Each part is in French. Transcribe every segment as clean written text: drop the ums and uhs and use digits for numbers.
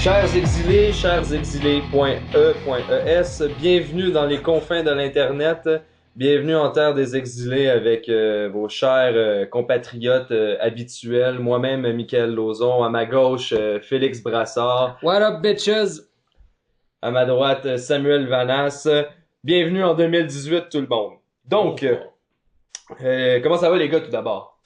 Chers exilés.e.es, bienvenue dans les confins de l'Internet, bienvenue en terre des exilés avec vos chers compatriotes habituels, moi-même Mickaël Lauzon, à ma gauche Félix Brassard, What up, bitches? à ma droite Samuel Vanas, bienvenue en 2018 tout le monde. Donc, comment ça va les gars tout d'abord?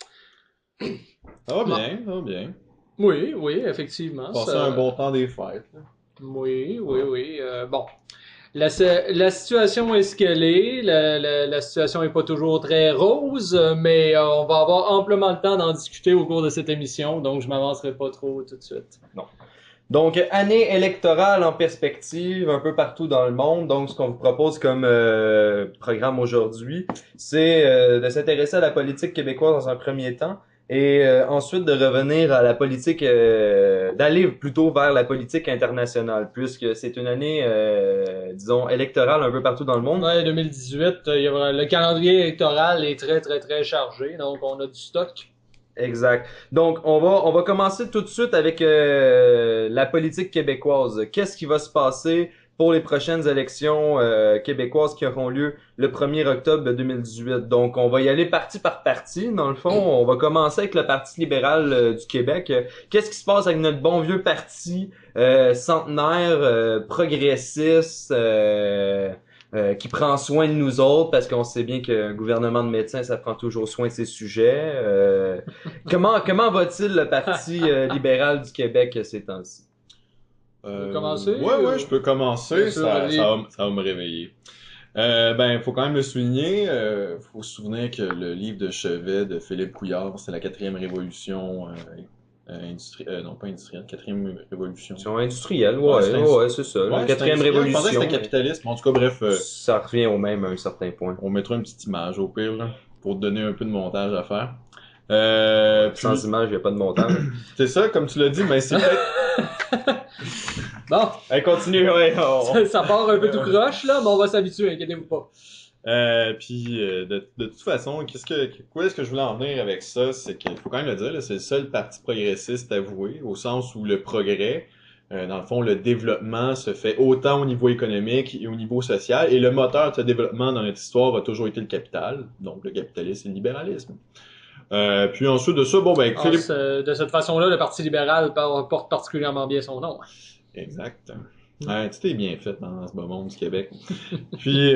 Ça va bien, ça va bien. Oui, effectivement. Passer un bon temps des fêtes. Là. Oui. Bon. La situation est ce qu'elle est. La situation est pas toujours très rose, mais on va avoir amplement le temps d'en discuter au cours de cette émission, donc je m'avancerai pas trop tout de suite. Non. Donc, année électorale en perspective un peu partout dans le monde. Donc, ce qu'on vous propose comme programme aujourd'hui, c'est de s'intéresser à la politique québécoise dans un premier temps et ensuite de revenir à la politique, d'aller plutôt vers la politique internationale, puisque c'est une année, disons, électorale un peu partout dans le monde. Ouais, 2018, le calendrier électoral est très chargé, donc on a du stock. Exact. Donc, on va commencer tout de suite avec la politique québécoise. Qu'est-ce qui va se passer pour les prochaines élections québécoises qui auront lieu le 1er octobre 2018? Donc, on va y aller parti par parti. Dans le fond, on va commencer avec le Parti libéral du Québec. Qu'est-ce qui se passe avec notre bon vieux parti centenaire, progressiste, qui prend soin de nous autres, parce qu'on sait bien qu'un gouvernement de médecins, ça prend toujours soin de ses sujets. Comment va-t-il le Parti libéral du Québec ces temps-ci? Commencer? Ouais, je peux commencer. sûr, Ça va me réveiller. Faut quand même le souligner. Faut se souvenir que le livre de chevet de Philippe Couillard, c'est la quatrième révolution non pas industrielle, quatrième révolution. Révolution industrielle, ouais, c'est ça. La quatrième révolution. Je pensais que c'était capitaliste, mais en tout cas, bref. Ça revient au même à un certain point. On mettra une petite image au pire, là, pour te donner un peu de montage à faire. Sans image, il n'y a pas de montage. C'est ça, comme tu l'as dit, mais c'est peut-être... Bon. Allez, continue, ouais. Ça part un peu tout croche, là, mais on va s'habituer, inquiétez-vous pas. De toute façon, quoi est-ce que je voulais en venir avec ça, c'est qu'il faut quand même le dire, là, c'est le seul parti progressiste avoué, au sens où le progrès, dans le fond, le développement se fait autant au niveau économique et au niveau social, et le moteur de ce développement dans notre histoire a toujours été le capital, donc le capitalisme et le libéralisme. Puis ensuite de ça, Philippe... De cette façon-là, le Parti libéral porte particulièrement bien son nom. Exact. Ouais, tout est bien fait dans ce beau monde du Québec. Puis,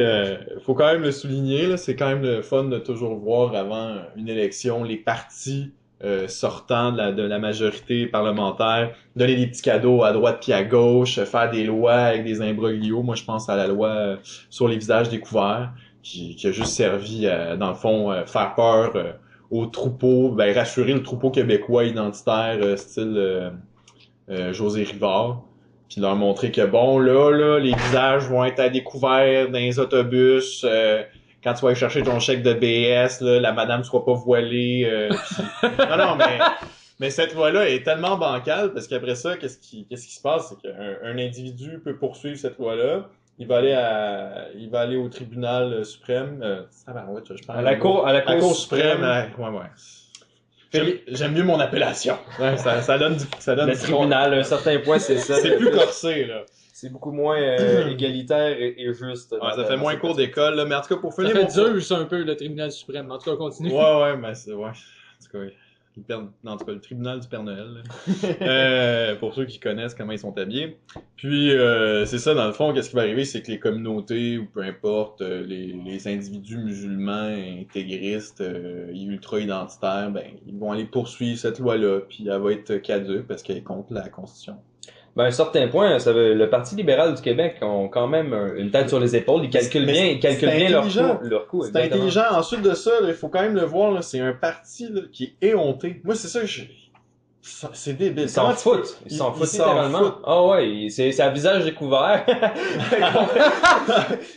faut quand même le souligner, là, c'est quand même le fun de toujours voir avant une élection les partis sortant de la majorité parlementaire donner des petits cadeaux à droite puis à gauche, faire des lois avec des imbroglios. Moi, je pense à la loi sur les visages découverts, qui a juste servi à, dans le fond, faire peur aux troupeaux, rassurer le troupeau québécois identitaire style José Rivard. Puis leur montrer que bon, là, les visages vont être à découvert dans les autobus. Quand tu vas aller chercher ton chèque de BS, là, la madame ne sera pas voilée. Non, mais cette loi-là est tellement bancale parce qu'après ça, qu'est-ce qui se passe? C'est qu'un individu peut poursuivre cette loi-là. Il va aller au tribunal suprême. À la cour suprême. J'aime mieux mon appellation. Ouais, ça donne le tribunal, à un certain point, c'est ça. C'est plus corsé, là. C'est beaucoup moins égalitaire et juste. Ouais, ça fait moins cours d'école, là. Mais en tout cas, pour finir. Ça fait Zeus un peu, le tribunal suprême. En tout cas, continue. Ouais, mais c'est, ouais. En tout cas, le tribunal du Père Noël. Pour ceux qui connaissent comment ils sont habillés. Puis, c'est ça, dans le fond, qu'est-ce qui va arriver, c'est que les communautés, ou peu importe, les individus musulmans, intégristes, ultra-identitaires, ils vont aller poursuivre cette loi-là, puis elle va être caduque parce qu'elle est contre la Constitution. À un certain point, le Parti libéral du Québec ont quand même une tête sur les épaules. Ils calculent bien leur coût. C'est intelligent. Ensuite de ça, il faut quand même le voir, là, c'est un parti là, qui est éhonté. Moi, c'est ça que c'est débile. Ils s'en foutent. Ils s'en foutent littéralement. Ah ouais, c'est à visage découvert.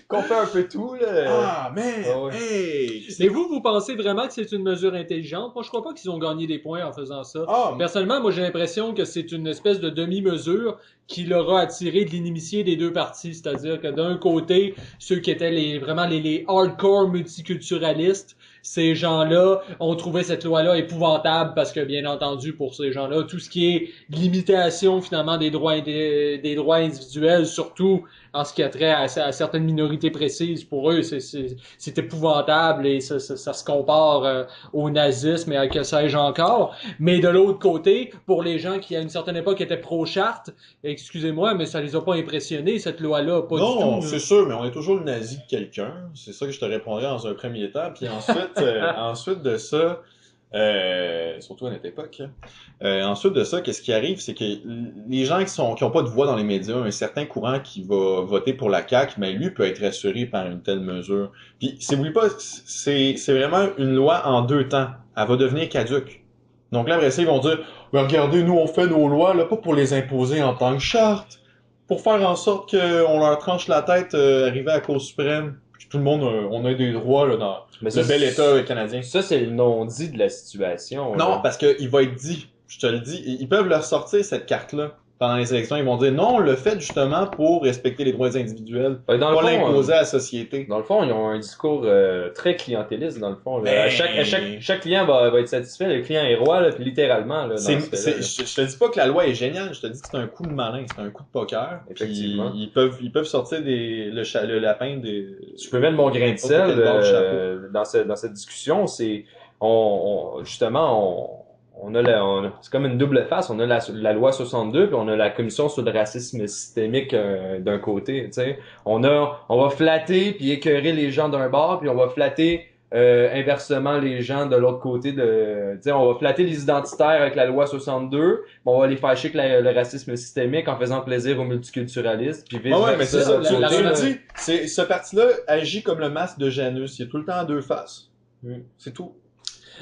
Qu'on fait un peu tout, là. Ah, mais, hey! Mais vous pensez vraiment que c'est une mesure intelligente? Moi, je crois pas qu'ils ont gagné des points en faisant ça. Ah, personnellement, moi, j'ai l'impression que c'est une espèce de demi-mesure qui leur a attiré de l'inimitié des deux partis. C'est-à-dire que d'un côté, ceux qui étaient vraiment les hardcore multiculturalistes, ces gens-là ont trouvé cette loi-là épouvantable parce que, bien entendu, pour ces gens-là, tout ce qui est limitation, finalement, des droits individuels, surtout en ce qui a trait à certaines minorités précises, pour eux, c'est épouvantable et ça se compare au nazisme et à que sais-je encore. Mais de l'autre côté, pour les gens qui, à une certaine époque, étaient pro-charte, excusez-moi, mais ça les a pas impressionnés, cette loi-là, pas du tout. Non, c'est sûr, mais on est toujours le nazi de quelqu'un. C'est ça que je te répondrais dans un premier temps. Puis ensuite, ensuite de ça, surtout à notre époque, ensuite de ça, qu'est-ce qui arrive, c'est que les gens qui ont pas de voix dans les médias, un certain courant qui va voter pour la CAQ, mais lui peut être rassuré par une telle mesure. Puis, si vous voulez pas, c'est vraiment une loi en 2 temps. Elle va devenir caduque. Donc là, après ça, ils vont dire, mais regardez, nous, on fait nos lois, là, pas pour les imposer en tant que charte, pour faire en sorte qu'on leur tranche la tête arrivé à la Cour suprême. Puis tout le monde, on a des droits là, dans le bel État canadien. Ça, c'est le non-dit de la situation. Non, là. parce qu'il va être dit, je te le dis, ils peuvent leur sortir cette carte-là pendant les élections. Ils vont dire non, on le fait justement pour respecter les droits individuels, Dans le pas fond, l'imposer à la société. Dans le fond, ils ont un discours très clientéliste, dans le fond. Là. Ben- Chaque client va être satisfait, le client est roi, là, puis littéralement. Là, dans ce cas-là, là. Je te dis pas que la loi est géniale, je te dis que c'est un coup de malin, c'est un coup de poker. Effectivement. Puis ils peuvent sortir le lapin des... Je peux mettre mon grain de sel N'importe quel bord de chapeau. dans cette discussion. C'est justement c'est comme une double face. On a la loi 62 puis on a la commission sur le racisme systémique d'un côté. Tu sais, on va flatter puis écœurer les gens d'un bord puis on va flatter inversement les gens de l'autre côté tu sais, on va flatter les identitaires avec la loi 62, mais on va les fâcher avec le racisme systémique en faisant plaisir aux multiculturalistes puis vice Ouais, mais c'est ça. la- Tu la- le dis, ce parti-là agit comme le masque de Janus. Il est tout le temps à 2 faces. C'est tout.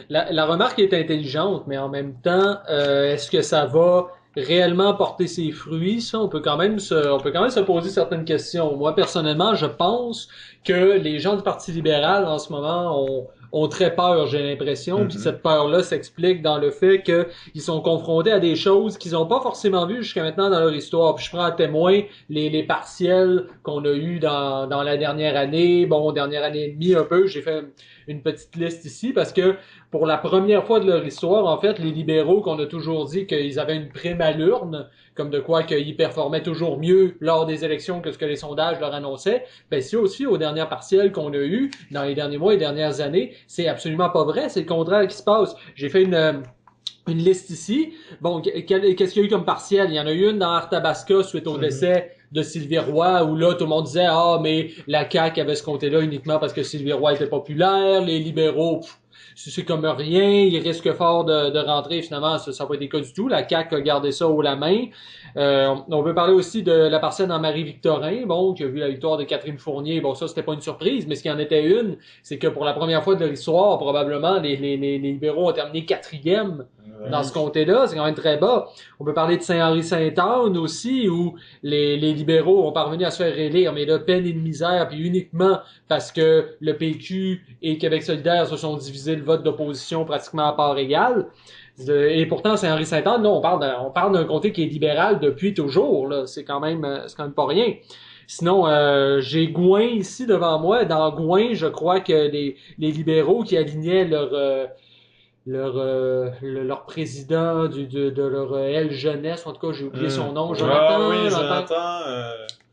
La remarque est intelligente, mais en même temps, est-ce que ça va réellement porter ses fruits? Ça, on peut quand même se poser certaines questions. Moi, personnellement, je pense que les gens du Parti libéral, en ce moment, ont très peur, j'ai l'impression. Puis cette peur-là s'explique dans le fait qu'ils sont confrontés à des choses qu'ils n'ont pas forcément vues jusqu'à maintenant dans leur histoire. Puis je prends à témoin les partiels qu'on a eus dans la dernière année. Bon, dernière année et demie un peu. J'ai fait une petite liste ici parce que pour la première fois de leur histoire, en fait, les libéraux qu'on a toujours dit qu'ils avaient une prime à l'urne, comme de quoi qu'ils performaient toujours mieux lors des élections que ce que les sondages leur annonçaient, ben si aussi aux dernières partielles qu'on a eues dans les derniers mois et dernières années, c'est absolument pas vrai, c'est le contraire qui se passe. J'ai fait une liste ici. Bon, qu'est-ce qu'il y a eu comme partiel? Il y en a eu une dans Arthabasca suite au décès de Sylvie Roy, où là, tout le monde disait, mais la CAQ avait ce comté-là uniquement parce que Sylvie Roy était populaire, les libéraux, c'est comme rien, ils risquent fort de rentrer, finalement, ça n'a pas été le cas du tout. La CAQ a gardé ça haut la main. On peut parler aussi de la partielle dans Marie-Victorin, bon, qui a vu la victoire de Catherine Fournier. Bon, ça, c'était pas une surprise, mais ce qui en était une, c'est que pour la première fois de leur histoire, probablement, les libéraux ont terminé 4e dans ce comté-là. C'est quand même très bas. On peut parler de Saint-Henri-Sainte-Anne aussi, où les libéraux ont parvenu à se faire élire, mais là, peine et de misère, puis uniquement parce que le PQ et Québec solidaire se sont divisés le vote d'opposition pratiquement à part égale. Et pourtant, Saint-Henri-Sainte-Anne, là, on parle d'un comté qui est libéral depuis toujours, là. C'est quand même pas rien. Sinon, j'ai Gouin ici devant moi. Dans Gouin, je crois que les libéraux qui alignaient leur président de leur L jeunesse, en tout cas, j'ai oublié son nom. Jonathan,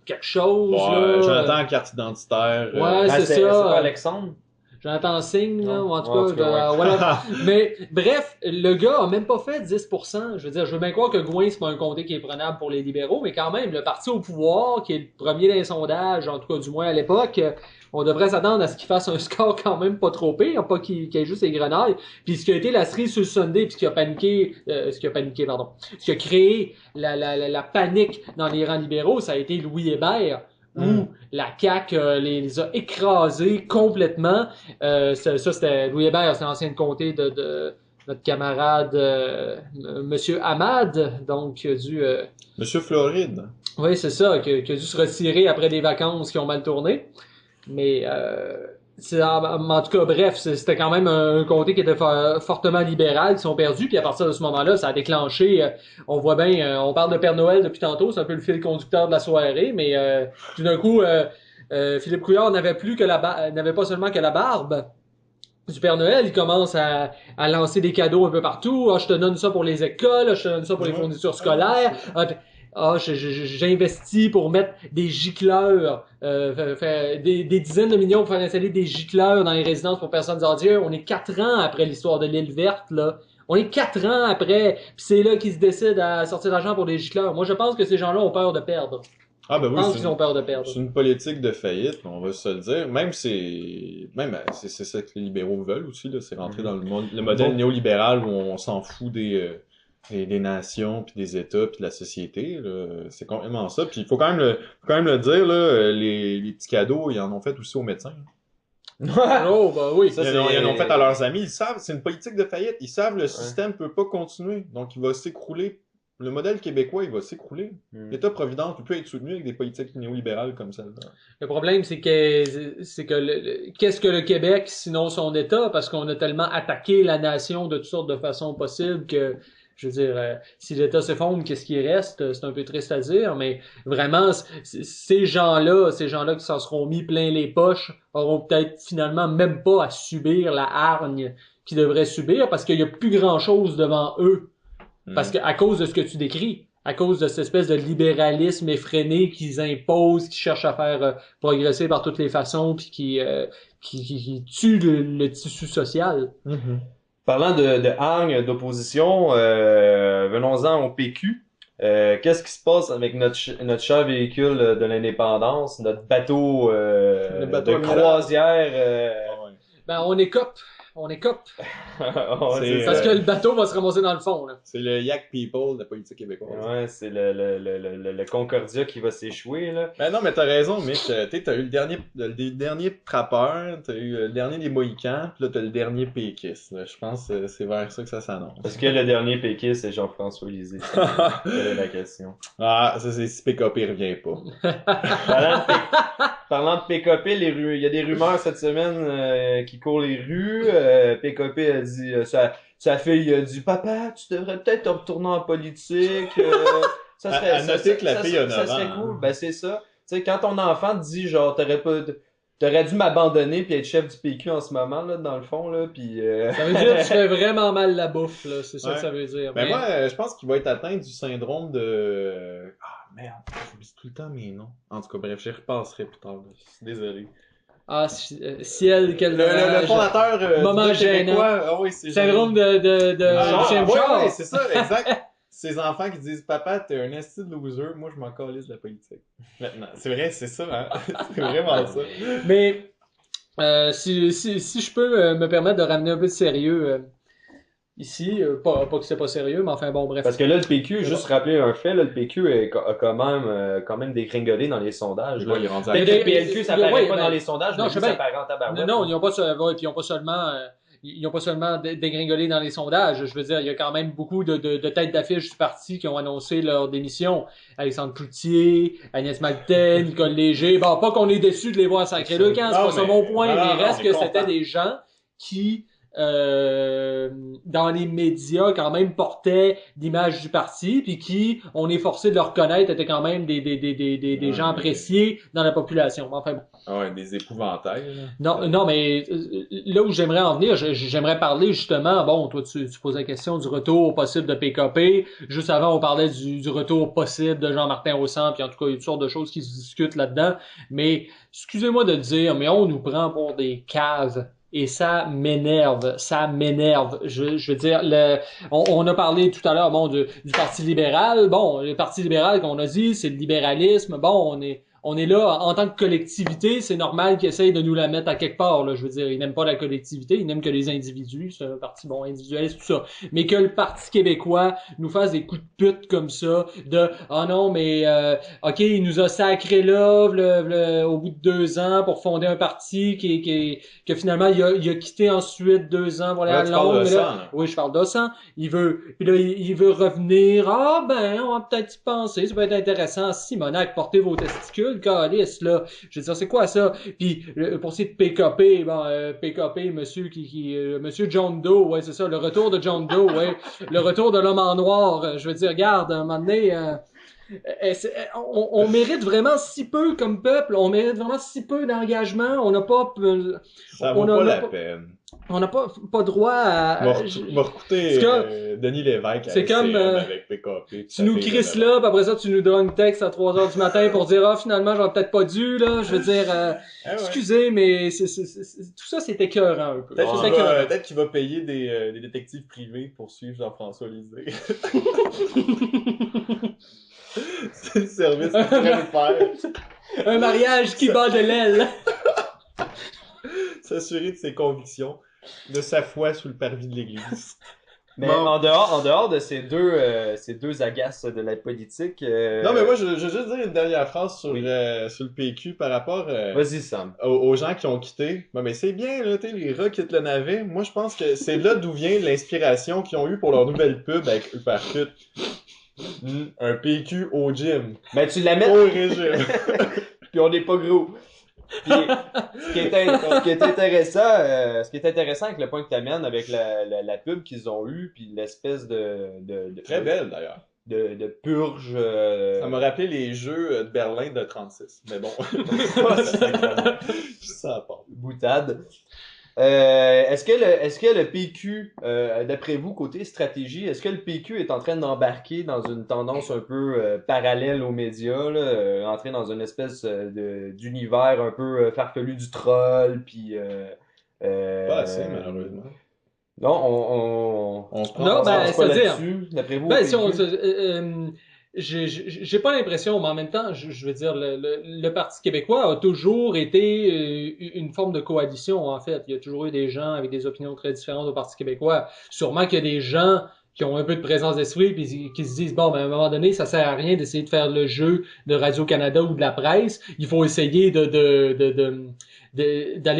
quelque chose. Ouais, Jonathan, carte identitaire. Ouais, c'est c'est ça. pas Alexandre? J'entends signe, là, ou en tout Ouais, cas, voilà. Mais, bref, le gars a même pas fait 10%. Je veux dire, je veux bien croire que Gouin, c'est pas un comté qui est prenable pour les libéraux, mais quand même, le parti au pouvoir, qui est le premier d'un sondage, en tout cas, du moins à l'époque, on devrait s'attendre à ce qu'il fasse un score quand même pas trop pire, pas qu'il ait juste les grenailles. Puis ce qui a été la cerise sur le Sunday, puis ce qui a créé la panique dans les rangs libéraux, ça a été Louis Hébert, où la CAQ les a écrasés complètement. C'était Louis Hébert, c'est l'ancien comté de notre camarade Monsieur Hamad, donc qui a dû... Monsieur Floride. Oui, c'est ça, qui a dû se retirer après des vacances qui ont mal tourné. Mais en tout cas, bref, c'était quand même un comté qui était fortement libéral, qui sont perdus, puis à partir de ce moment-là, ça a déclenché, on voit bien, on parle de Père Noël depuis tantôt, c'est un peu le fil conducteur de la soirée, mais tout d'un coup, Philippe Couillard n'avait pas seulement que la barbe, du Père Noël, il commence à lancer des cadeaux un peu partout. Ah, je te donne ça pour les écoles, je te donne ça pour les fournitures scolaires. J'investis pour mettre des gicleurs, des dizaines de millions pour faire installer des gicleurs dans les résidences pour personnes âgées. On est 4 ans après l'histoire de l'île verte, là. On est 4 ans après, pis c'est là qu'ils se décident à sortir l'argent pour des gicleurs. Moi, je pense que ces gens-là ont peur de perdre. Ah ben Je oui, pense qu'ils ont peur de perdre. c'est une politique de faillite, on va se le dire. C'est ça que les libéraux veulent aussi, là, c'est rentrer dans le modèle néolibéral où on s'en fout des nations, puis des États, puis de la société. Là. C'est complètement ça. Puis il faut quand même le dire, là, les petits cadeaux, ils en ont fait aussi aux médecins. Oh, bah oui. Ça, Ils en ont fait à leurs amis. Ils savent, c'est une politique de faillite. Ils savent le système peut pas continuer. Donc il va s'écrouler. Le modèle québécois, il va s'écrouler. L'État-providence ne peut plus être soutenu avec des politiques néolibérales comme celle-là. Le problème, c'est que qu'est-ce que le Québec, sinon son État, parce qu'on a tellement attaqué la nation de toutes sortes de façons possibles que, je veux dire, si l'État s'effondre, qu'est-ce qui reste? C'est un peu triste à dire, mais vraiment, ces gens-là qui s'en seront mis plein les poches, auront peut-être finalement même pas à subir la hargne qu'ils devraient subir, parce qu'il y a plus grand-chose devant eux. Parce que à cause de ce que tu décris, à cause de cette espèce de libéralisme effréné qu'ils imposent, qui cherchent à faire progresser par toutes les façons, puis qui tue le tissu social. Parlant de hargne, d'opposition, venons-en au PQ. Qu'est-ce qui se passe avec notre cher véhicule de l'indépendance, notre bateau, de croisière? Ben, on écope. Parce que le bateau va se ramasser dans le fond, là. C'est le Yak People de la politique québécoise. Ouais, c'est le Concordia qui va s'échouer, là. Ben non, mais t'as raison, Mitch. T'as eu le dernier trappeur, t'as eu le dernier des Mohicans, pis là t'as le dernier péquiste. Je pense que c'est vers ça que ça s'annonce. Parce que le dernier péquiste, c'est Jean-François Lisée. Quelle est la question? Ah, ça c'est si PKP revient pas. Parlant de PKP, il y a des rumeurs cette semaine qui courent les rues. PKP a dit, sa fille a dit, papa, tu devrais peut-être retourner en politique. Ça serait, à noter que la fille a 9 ans. Ça serait cool. Ben c'est ça. Tu sais, quand ton enfant te dit genre t'aurais dû m'abandonner puis être chef du PQ en ce moment là, dans le fond là, puis. Ça veut dire que tu fais vraiment mal la bouffe là, c'est ça que ça veut dire. Ben moi, je pense qu'il va être atteint du syndrome de. Ah merde, j'oublie tout le temps mes noms. En tout cas, bref, j'y repasserai plus tard. Désolé. Ah, ciel, quel le fondateur moment gênant. Ah oui, c'est syndrome de ouais, c'est ça, exact. Ces enfants qui disent papa, t'es un esti de loser, moi je m'en calisse de la politique. Maintenant, c'est vrai, c'est ça, hein. C'est vraiment ça. Mais si je peux me permettre de ramener un peu de sérieux ici, pas que c'est pas sérieux, mais enfin bon bref. Parce que là, le PQ, juste rappeler un fait, là, le PQ a quand même dégringolé dans les sondages. Là. Ouais, il est rendu le PLQ, ça paraît pas dans les sondages, non, mais ça paraît en tabarouette. Non, ils ont pas seulement dégringolé dans les sondages. Je veux dire, il y a quand même beaucoup de têtes d'affiche du parti qui ont annoncé leur démission. Alexandre Cloutier, Agnès Maltais, Nicole Léger. Bon, pas qu'on est déçus de les voir sacrer le camp, c'est pas ça mon point, mais reste que c'était des gens qui dans les médias quand même portaient l'image du parti puis qui, on est forcé de le reconnaître, étaient quand même des gens appréciés dans la population. Enfin bon. Ah ouais, des épouvantails. Non, mais là où j'aimerais en venir, j'aimerais parler justement, bon, toi tu posais la question du retour possible de PKP. Juste avant, on parlait du retour possible de Jean-Martin Haussan, puis en tout cas, il y a toutes sortes de choses qui se discutent là-dedans. Mais excusez-moi de le dire, mais on nous prend pour des caves. Et ça m'énerve. Je veux dire, on a parlé tout à l'heure, bon, du Parti libéral. Bon, le Parti libéral qu'on a dit, c'est le libéralisme. Bon, on est là en tant que collectivité, c'est normal qu'ils essayent de nous la mettre à quelque part. Là, je veux dire, ils n'aiment pas la collectivité, ils n'aiment que les individus. C'est un parti individualiste, tout ça. Mais que le Parti québécois nous fasse des coups de pute comme ça, de non, mais ok, il nous a sacré là, au bout de 2 ans pour fonder un parti que finalement il a quitté ensuite 2 ans pour aller à Londres. Oui, je parle d'Haussan. Il veut revenir. Ah ben, on va peut-être y penser. Ça peut être intéressant. Simonac, portez vos testicules. Calice, là. Je veux dire, c'est quoi ça? Puis, pour ce qui est de PKP, PKP, monsieur John Doe, ouais, c'est ça, le retour de John Doe, ouais. Le retour de l'homme en noir. Je veux dire, regarde, à un moment donné, on mérite vraiment si peu comme peuple, on mérite vraiment si peu d'engagement, on n'a pas... Ça vaut pas la peine. On n'a pas droit à... m'a recruté C'est comme- Denis Lévesque c'est à comme, SCM avec PKP. Tu nous crisses là, puis après ça, tu nous donnes un texte à 3 heures du matin pour dire, ah, finalement, j'aurais peut-être pas dû, là. Je veux dire, Ah ouais. excusez, mais tout ça, c'est écœurant un peu. Peut-être qu'il va payer des détectives privés pour suivre Jean-François Lisée. C'est le service qu'il pourrait nous faire. Un mariage qui bat de l'aile. S'assurer de ses convictions, de sa foi sous le parvis de l'église. Mais Bon. en dehors de ces deux agaces de la politique... Non, mais moi, je veux juste dire une dernière phrase sur le PQ par rapport Vas-y, Sam. aux gens qui ont quitté. Ben, mais c'est bien, là, tu sais, les rats quittent le navet. Moi, je pense que c'est là d'où vient l'inspiration qu'ils ont eue pour leur nouvelle pub avec Uppercut. Un PQ au gym. Ben, tu la mets... Au régime. Puis on n'est pas gros. Puis, ce qui est intéressant avec le point que tu amènes, avec la pub qu'ils ont eue, puis l'espèce de Très belle, d'ailleurs. de purge... Ça m'a rappelé les jeux de Berlin de 36. Mais bon. Ça part. boutade. Est-ce que le PQ, d'après vous, côté stratégie, est-ce que le PQ est en train d'embarquer dans une tendance un peu parallèle aux médias, là, entrer dans une espèce d'univers un peu farfelu du troll, puis... Pas assez, malheureusement. Non, On se prend Non, on ben, se pas c'est-à-dire- là-dessus, d'après vous. Ben, au si on, PQ? j'ai pas l'impression, mais en même temps, je veux dire, le Parti québécois a toujours été une forme de coalition, en fait. Il y a toujours eu des gens avec des opinions très différentes au Parti québécois. Sûrement qu'il y a des gens qui ont un peu de présence d'esprit puis qui se disent, bon, ben, à un moment donné, ça sert à rien d'essayer de faire le jeu de Radio-Canada ou de la presse. Il faut essayer d'aller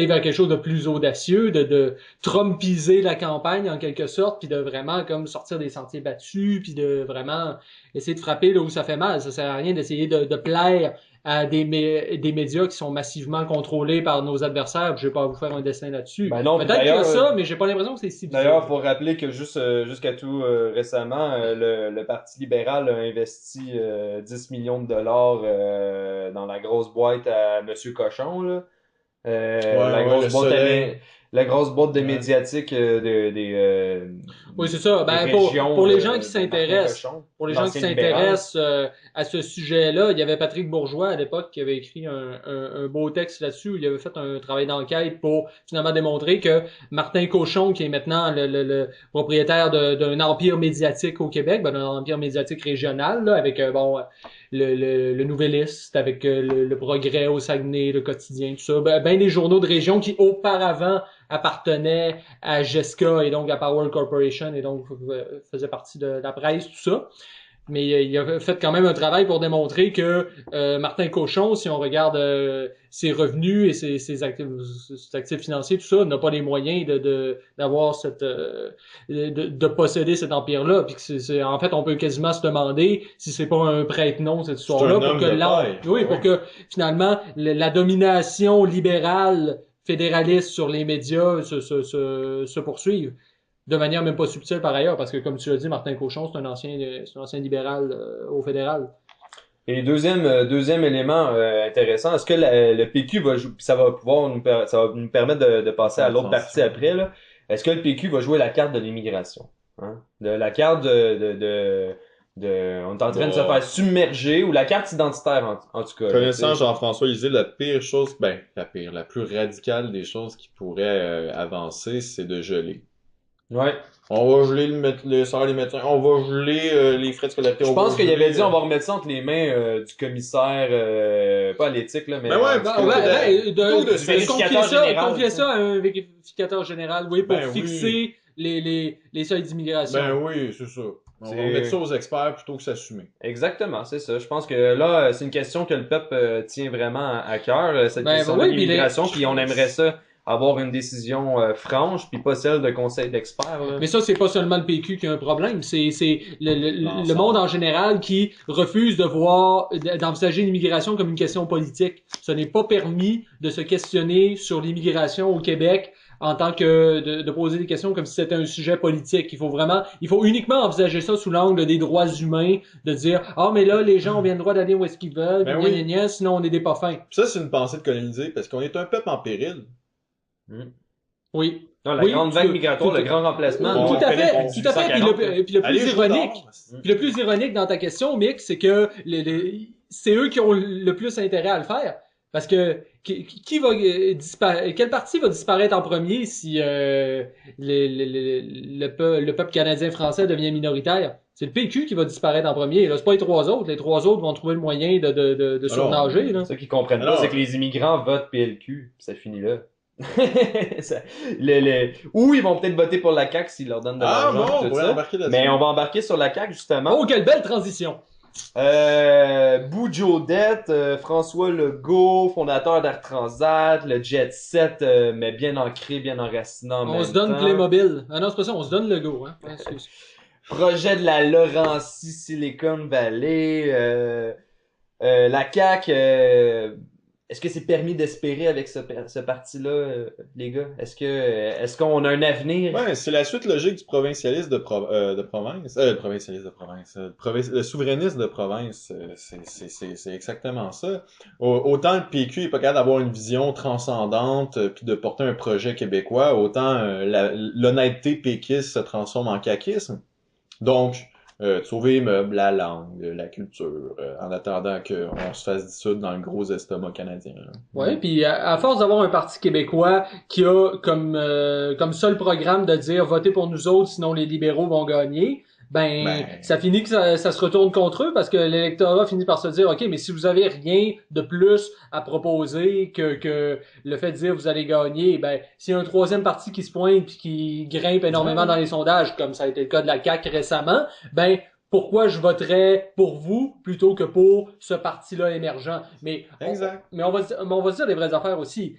vers quelque chose de plus audacieux, de trumpiser la campagne en quelque sorte, puis de vraiment comme sortir des sentiers battus, puis de vraiment essayer de frapper là où ça fait mal. Ça sert à rien d'essayer de plaire à des médias qui sont massivement contrôlés par nos adversaires. Je vais pas vous faire un dessin là-dessus. Ben non, Peut-être qu'il y a d'ailleurs, ça, mais j'ai pas l'impression que c'est si bizarre. D'ailleurs, il faut rappeler que jusqu'à tout récemment, le Parti libéral a investi 10 millions de dollars dans la grosse boîte à Monsieur Cochon, là. La grosse boîte de médiatique Oui, c'est ça. Ben, des pour régions les de- gens qui de s'intéressent, Martin Cochon, pour les gens qui l'ancien libéral. s'intéressent à ce sujet-là, il y avait Patrick Bourgeois à l'époque qui avait écrit un beau texte là-dessus où il avait fait un travail d'enquête pour finalement démontrer que Martin Cochon, qui est maintenant le propriétaire d'un empire médiatique au Québec, ben, d'un empire médiatique régional, là, avec le Nouvelliste, avec le Progrès au Saguenay, le Quotidien, tout ça, ben des journaux de région qui auparavant appartenaient à Jessica et donc à Power Corporation et donc faisait partie de la presse, tout ça. Mais il a fait quand même un travail pour démontrer que Martin Cochon, si on regarde ses revenus et ses actifs financiers, tout ça, n'a pas les moyens d'avoir cette de posséder cet empire-là. Puis que en fait, on peut quasiment se demander si c'est pas un prête-nom cette histoire-là un pour homme que de taille. oui, pour que finalement la domination libérale fédéraliste sur les médias se poursuive. De manière même pas subtile par ailleurs, parce que comme tu l'as dit, Martin Cochon, c'est un ancien libéral au fédéral. Et deuxième élément intéressant, est-ce que le PQ va jouer, ça va nous permettre de passer à l'autre partie après, là. Est-ce que le PQ va jouer la carte de l'immigration? Hein? De la carte on est en train de se faire submerger, ou la carte identitaire en tout cas. Connaissant Jean-François Lisée, la plus radicale des choses qui pourrait avancer, c'est de geler. Ouais. On va geler le salaire des médecins, on va geler les frais de scolarité. Je pense qu'il avait dit on va remettre ça entre les mains du commissaire, pas à l'éthique, là, mais du vérificateur confier ça à un vérificateur général, oui, pour fixer les seuils d'immigration. Ben oui, c'est ça. On va mettre ça aux experts plutôt que s'assumer. Exactement, c'est ça. Je pense que là, c'est une question que le peuple tient vraiment à cœur, cette question de l'immigration, puis on aimerait ça avoir une décision franche, puis pas celle de conseil d'experts. Mais ça, c'est pas seulement le PQ qui a un problème, c'est le monde en général qui refuse d'envisager l'immigration comme une question politique. Ce n'est pas permis de se questionner sur l'immigration au Québec en tant que de poser des questions comme si c'était un sujet politique. Il faut uniquement envisager ça sous l'angle des droits humains, de dire mais là les gens ont bien le droit d'aller où est-ce qu'ils veulent, sinon on est des pas fins. Ça c'est une pensée de coloniser parce qu'on est un peuple en péril. Oui. Non, la Oui, grande vague migratoire, le grand remplacement. Bon, Tout à fait, on tout à fait. 1840, Puis le Allez, plus je vais ironique, dehors. puis le plus ironique dans ta question, Mick, c'est que c'est eux qui ont le plus intérêt à le faire. Parce que qui va disparaître, quelle partie va disparaître en premier si le peuple canadien-français devient minoritaire? C'est le PQ qui va disparaître en premier. Là, c'est pas les trois autres. Les trois autres vont trouver le moyen de surnager. Là. Ceux qui comprennent pas, Alors, c'est que les immigrants votent PLQ, puis ça finit là. Ça- Ou ils vont peut-être voter pour la CAQ s'ils leur donnent de Ah l'argent, bon, on tout pourrait ça. embarquer là-dessus. Mais on va embarquer sur la CAQ, justement. Oh, quelle belle transition! Bougie Odette, François Legault, fondateur d'Air Transat, le Jet Set, mais bien ancré, bien enraciné en On même se donne temps. Playmobil. Ah non, c'est pas ça, on se donne le go. Hein. Ah, excuse. Projet de la Laurentie Silicon Valley, la CAQ, est-ce que c'est permis d'espérer avec ce parti-là, les gars? Est-ce qu'on a un avenir? Ouais, c'est la suite logique du provincialisme de province. Provincialiste de province. Le souverainiste de province. C'est exactement ça. Autant le PQ est pas capable d'avoir une vision transcendante puis de porter un projet québécois, autant l'honnêteté péquiste se transforme en caquisme. Donc, sauver les meubles, la langue, la culture, en attendant qu'on se fasse dissoudre dans le gros estomac canadien. Là. Ouais, puis à force d'avoir un parti québécois qui a comme seul programme de dire votez pour nous autres, sinon les libéraux vont gagner, ben ça finit que ça se retourne contre eux parce que l'électorat finit par se dire ok, mais si vous avez rien de plus à proposer que le fait de dire vous allez gagner, ben s'il y a un troisième parti qui se pointe puis qui grimpe énormément dans les sondages, comme ça a été le cas de la CAQ récemment, ben pourquoi je voterais pour vous plutôt que pour ce parti-là émergent. Mais Exact. mais on va se dire des vraies affaires aussi.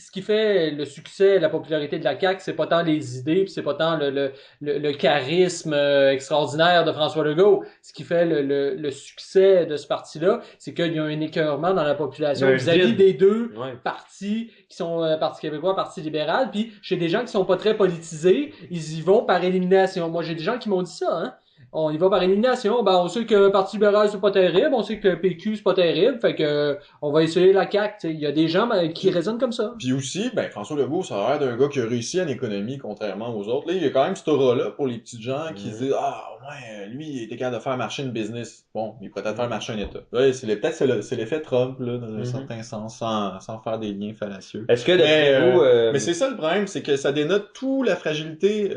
Ce qui fait le succès, la popularité de la CAQ, c'est pas tant les idées, puis c'est pas tant le charisme extraordinaire de François Legault. Ce qui fait le succès de ce parti-là, c'est qu'il y a un écœurement dans la population Il y a un vis-à-vis vide. des deux Ouais. partis qui sont Parti québécois, Parti libéral. Puis chez des gens qui sont pas très politisés, ils y vont par élimination. Moi, j'ai des gens qui m'ont dit ça, hein. On y va par élimination. Ben, on sait que le Parti libéral, c'est pas terrible. On sait que le PQ, c'est pas terrible. Fait que, on va essayer la CAQ, t'sais. Il y a des gens qui raisonnent comme ça. Puis aussi, ben François Legault, ça a l'air d'un gars qui a réussi en économie, contrairement aux autres. Là, il y a quand même cette aura-là pour les petites gens qui se disent ah ouais, lui, il était capable de faire marcher une business. Bon, il peut peut-être faire marcher un État. Ouais, c'est l'effet Trump là, dans un certain sens, sans faire des liens fallacieux. Est-ce que d'après vous... Mais c'est ça le problème, c'est que ça dénote toute la fragilité,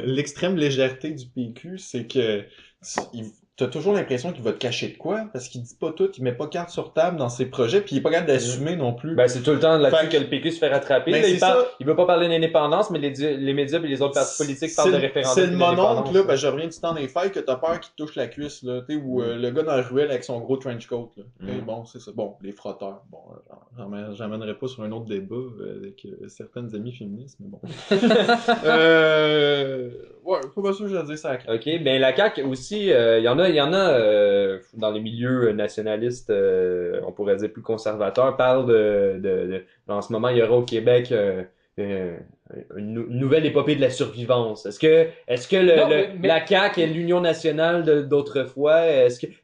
l'extrême légèreté du PQ, c'est que t'as toujours l'impression qu'il va te cacher de quoi, parce qu'il dit pas tout, il met pas carte sur table dans ses projets, puis il est pas capable d'assumer non plus. Ben, c'est tout le temps là-dessus Fait que le PQ se fait rattraper. Ben, Là, c'est ça. il veut pas parler d'indépendance, mais les médias et les autres partis politiques parlent de référendum. C'est le puis mononcle, d'indépendance, là, ben, je reviens du temps des fêtes, que t'as peur qu'il te touche la cuisse, là, tu sais, ou le gars dans la ruelle avec son gros trench coat, là. Bon, c'est ça. Bon, les frotteurs. Bon, j'emmènerai pas sur un autre débat avec certaines amies féministes, mais bon. Ouais, faut pas sûr que je dire ça. OK, ben la CAQ aussi, il y en a dans les milieux nationalistes, on pourrait dire plus conservateurs, parlent en ce moment, il y aura au Québec une nouvelle épopée de la survivance. Est-ce que Non, mais- la CAQ est l'Union nationale d'autrefois?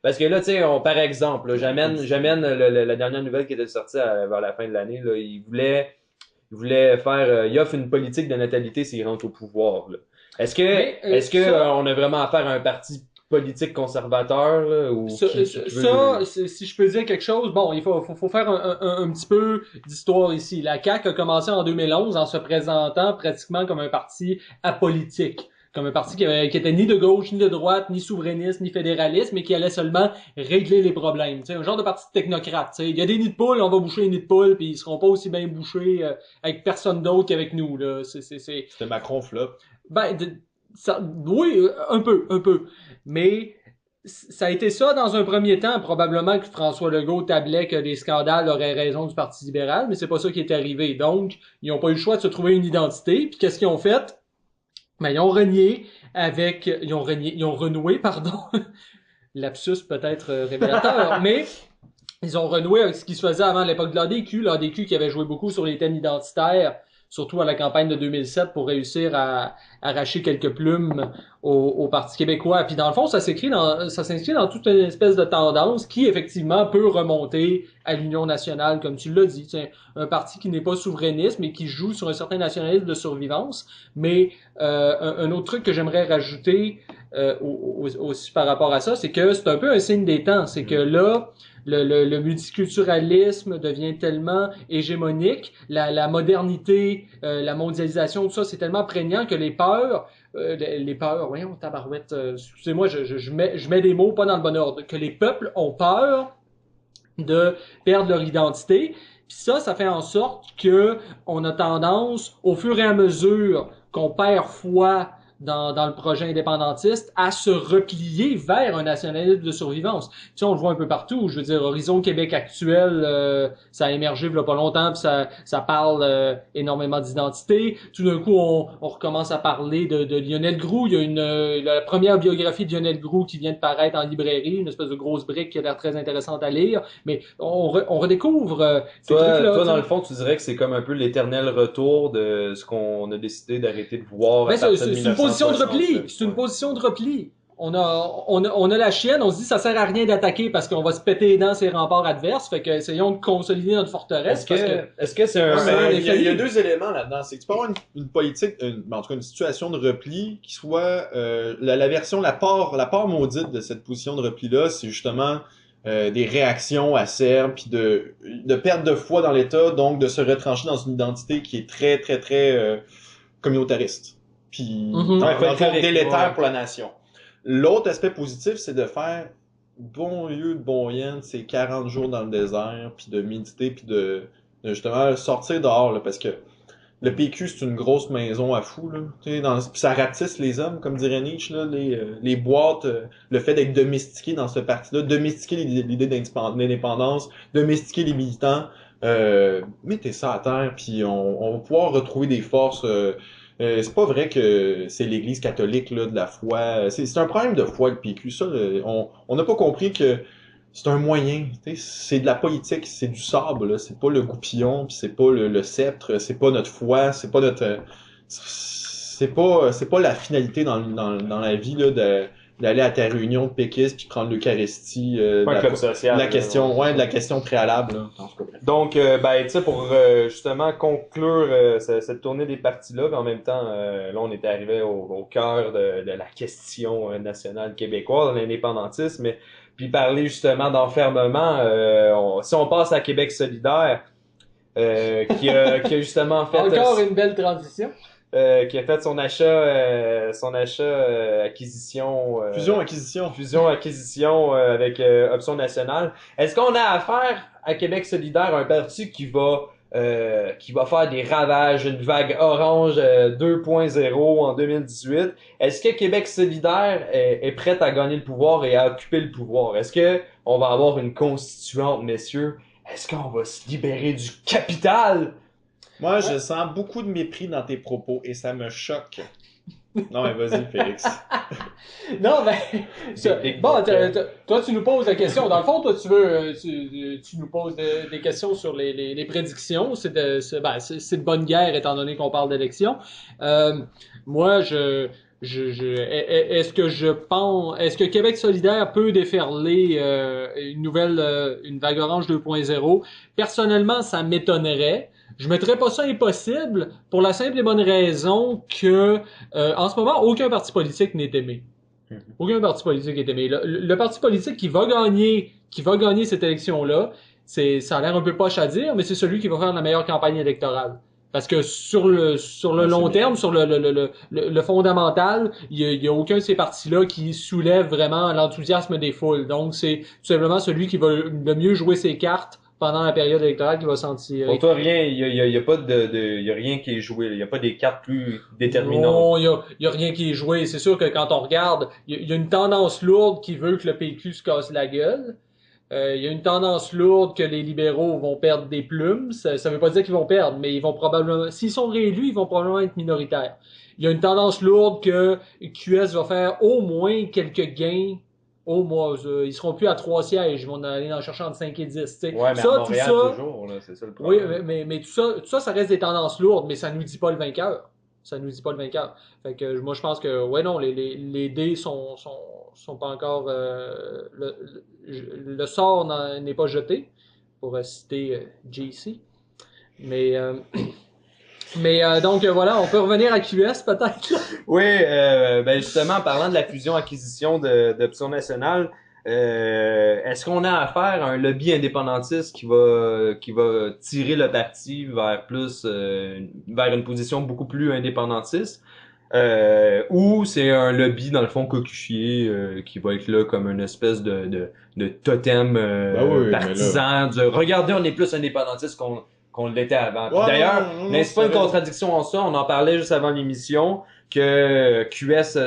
Parce que là, tu sais, par exemple, là, j'amène la dernière nouvelle qui était sortie vers la fin de l'année, là, il voulait faire, il offre une politique de natalité s'il rentre au pouvoir, là. Est-ce que ça- on a vraiment affaire à un parti politique conservateur là, ou Ça, si je peux dire quelque chose, bon, il faut faire un petit peu d'histoire ici. La CAQ a commencé en 2011 en se présentant pratiquement comme un parti apolitique. Comme un parti qui était ni de gauche, ni de droite, ni souverainiste, ni fédéraliste, mais qui allait seulement régler les problèmes. T'sais, un genre de parti technocrate. T'sais. Il y a des nids de poules, on va boucher les nids de poules, puis ils seront pas aussi bien bouchés avec personne d'autre qu'avec nous. Là. C'était Macron flop. Ben, oui, un peu. Mais ça a été ça dans un premier temps. Probablement que François Legault tablait que les scandales auraient raison du Parti libéral, mais c'est pas ça qui est arrivé. Donc, ils ont pas eu le choix de se trouver une identité. Puis qu'est-ce qu'ils ont fait? Ben, ils ont renoué, pardon. Lapsus peut-être révélateur, mais ils ont renoué avec ce qui se faisait avant l'époque de l'ADQ. L'ADQ qui avait joué beaucoup sur les thèmes identitaires surtout à la campagne de 2007 pour réussir à arracher quelques plumes au Parti québécois. Puis dans le fond, ça s'inscrit dans toute une espèce de tendance qui effectivement peut remonter à l'Union nationale, comme tu l'as dit. C'est un parti qui n'est pas souverainiste, mais qui joue sur un certain nationalisme de survivance. Mais un autre truc que j'aimerais rajouter aussi par rapport à ça, c'est que c'est un peu un signe des temps. C'est que là, le multiculturalisme devient tellement hégémonique, la modernité, la mondialisation, tout ça, c'est tellement prégnant que les peurs, voyons, tabarouette, excusez-moi, je mets des mots pas dans le bon ordre, que les peuples ont peur de perdre leur identité. Puis ça fait en sorte que on a tendance, au fur et à mesure qu'on perd foi dans le projet indépendantiste, à se replier vers un nationalisme de survivance. Tu sais, on le voit un peu partout. Je veux dire, Horizon Québec actuel, ça a émergé il y a pas longtemps, puis ça parle énormément d'identité. Tout d'un coup, on recommence à parler de Lionel Groulx. Il y a la première biographie de Lionel Groulx qui vient de paraître en librairie, une espèce de grosse brique qui a l'air très intéressante à lire. Mais on redécouvre ces trucs-là. Toi, dans le fond, tu dirais que c'est comme un peu l'éternel retour de ce qu'on a décidé d'arrêter de voir à partir de 1960. C'est une position de repli. On a la chienne, on se dit ça sert à rien d'attaquer parce qu'on va se péter les dents ces remparts adverses, fait que essayons de consolider notre forteresse. Est-ce que c'est un... il y a deux éléments là-dedans. C'est que tu peux avoir une politique, en tout cas une situation de repli qui soit la version, la part maudite de cette position de repli-là, c'est justement des réactions acerbes, puis de perte de foi dans l'État, donc de se retrancher dans une identité qui est très, très, très communautariste. Puis délétère pour la nation. L'autre aspect positif, c'est de faire bon lieu de bon yen, c'est 40 jours dans le désert, puis de méditer, puis de justement sortir dehors, là, parce que le PQ, c'est une grosse maison à fou, là. Tu sais, puis ça rapetisse les hommes, comme dirait Nietzsche, là, les boîtes, le fait d'être domestiqué dans ce parti-là, domestiquer l'idée d'indépendance, domestiquer les militants, mettez ça à terre, puis on va pouvoir retrouver des forces. C'est pas vrai que c'est l'Église catholique là de la foi. C'est un problème de foi le PQ. Ça, on n'a pas compris que c'est un moyen. C'est de la politique, c'est du sable. Là. C'est pas le goupillon, puis c'est pas le sceptre, c'est pas notre foi, c'est pas notre. C'est pas la finalité dans la vie là d'aller à ta réunion de péquistes puis prendre l'Eucharistie, de la question préalable. Là. Donc, tu sais, pour justement conclure cette tournée des partis-là, mais en même temps, là, on était arrivé au cœur de la question nationale québécoise, de l'indépendantisme, puis parler justement d'enfermement. Si on passe à Québec solidaire, qui a justement fait... Encore une belle transition. Qui a fait son achat acquisition fusion-acquisition avec Option Nationale. Est-ce qu'on a affaire à Québec solidaire, un parti qui va faire des ravages, une vague orange 2.0 en 2018? Est-ce que Québec solidaire est prête à gagner le pouvoir et à occuper le pouvoir? Est-ce que on va avoir une constituante, messieurs? Est-ce qu'on va se libérer du capital? Moi, je sens beaucoup de mépris dans tes propos et ça me choque. Non, mais vas-y, Félix. Non, toi, tu nous poses la question. Dans le fond, toi, tu nous poses des questions sur les prédictions. C'est de bonne guerre, étant donné qu'on parle d'élections. Moi, est-ce que Québec solidaire peut déferler une vague orange 2.0? Personnellement, ça m'étonnerait. Je mettrais pas ça impossible pour la simple et bonne raison que en ce moment, aucun parti politique n'est aimé. Aucun parti politique est aimé. Le parti politique qui va gagner cette élection-là, ça a l'air un peu poche à dire, mais c'est celui qui va faire la meilleure campagne électorale. Parce que sur le long terme, sur le fondamental, il y a aucun de ces partis-là qui soulève vraiment l'enthousiasme des foules. Donc c'est tout simplement celui qui va le mieux jouer ses cartes pendant la période électorale qui va s'en tirer. Pour toi, il y a rien qui est joué. Il y a pas des cartes plus déterminantes. Non, il y a rien qui est joué. C'est sûr que quand on regarde, il y a une tendance lourde qui veut que le PQ se casse la gueule. Il y a une tendance lourde que les libéraux vont perdre des plumes. Ça veut pas dire qu'ils vont perdre, mais ils vont probablement, s'ils sont réélus, ils vont probablement être minoritaires. Il y a une tendance lourde que QS va faire au moins quelques gains Ils seront plus à 3 sièges, ils vont aller en chercher entre 5 et 10. T'sais. Ouais, mais ça, à Montréal, tout ça, toujours, là, c'est ça le oui, problème. mais tout ça, ça reste des tendances lourdes, mais ça nous dit pas le vainqueur. Ça nous dit pas le vainqueur. Fait que moi, je pense que, ouais, non, les dés sont pas encore, le sort n'est pas jeté, pour citer JC. Mais donc voilà, on peut revenir à QS peut-être. Oui, ben justement, en parlant de la fusion-acquisition d'Option Nationale, est-ce qu'on a affaire à un lobby indépendantiste qui va tirer le parti vers vers une position beaucoup plus indépendantiste, ou c'est un lobby dans le fond cocufié qui va être là comme une espèce de totem partisan de regardez, on est plus indépendantiste qu'on l'était avant. Puis d'ailleurs, n'est-ce pas une contradiction en ça? On en parlait juste avant l'émission que QS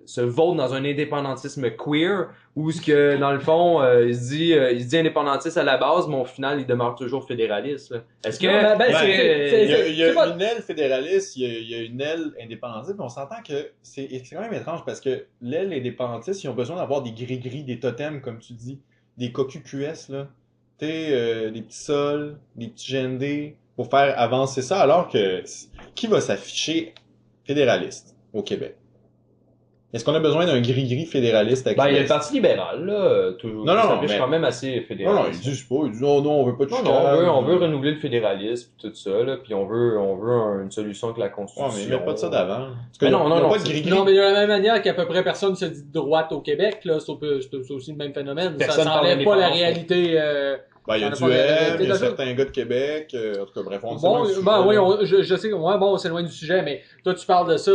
se vote dans un indépendantisme queer, où ce que dans le fond il se dit indépendantiste à la base, mais au final il demeure toujours fédéraliste. Là. Est-ce que il y a une aile fédéraliste, il y a une aile indépendantiste, mais on s'entend que c'est quand même étrange parce que l'aile indépendantiste, ils ont besoin d'avoir des gris-gris, des totems comme tu dis, des cocus QS là. Des petits sols, des petits GND pour faire avancer ça, alors que qui va s'afficher fédéraliste au Québec? Est-ce qu'on a besoin d'un gris-gris fédéraliste à Québec? Il y a le Parti libéral, là, toujours. Non, mais quand même assez fédéraliste. Non, ils disent pas, ils disent, oh non, on veut pas de chicane. On veut renouveler le fédéralisme, tout ça, là, puis on veut une solution avec la Constitution. Ouais, mais ils mettent pas de ça d'avant. Mais non, pas de gris-gris. Non, mais de la même manière qu'à peu près personne se dit de droite au Québec, là, c'est aussi le même phénomène. Personne ça enlève pas la réalité, il y a du M, il y a certains gars de Québec, en tout cas, bref, on je sais, on s'éloigne du sujet, mais toi, tu parles de ça,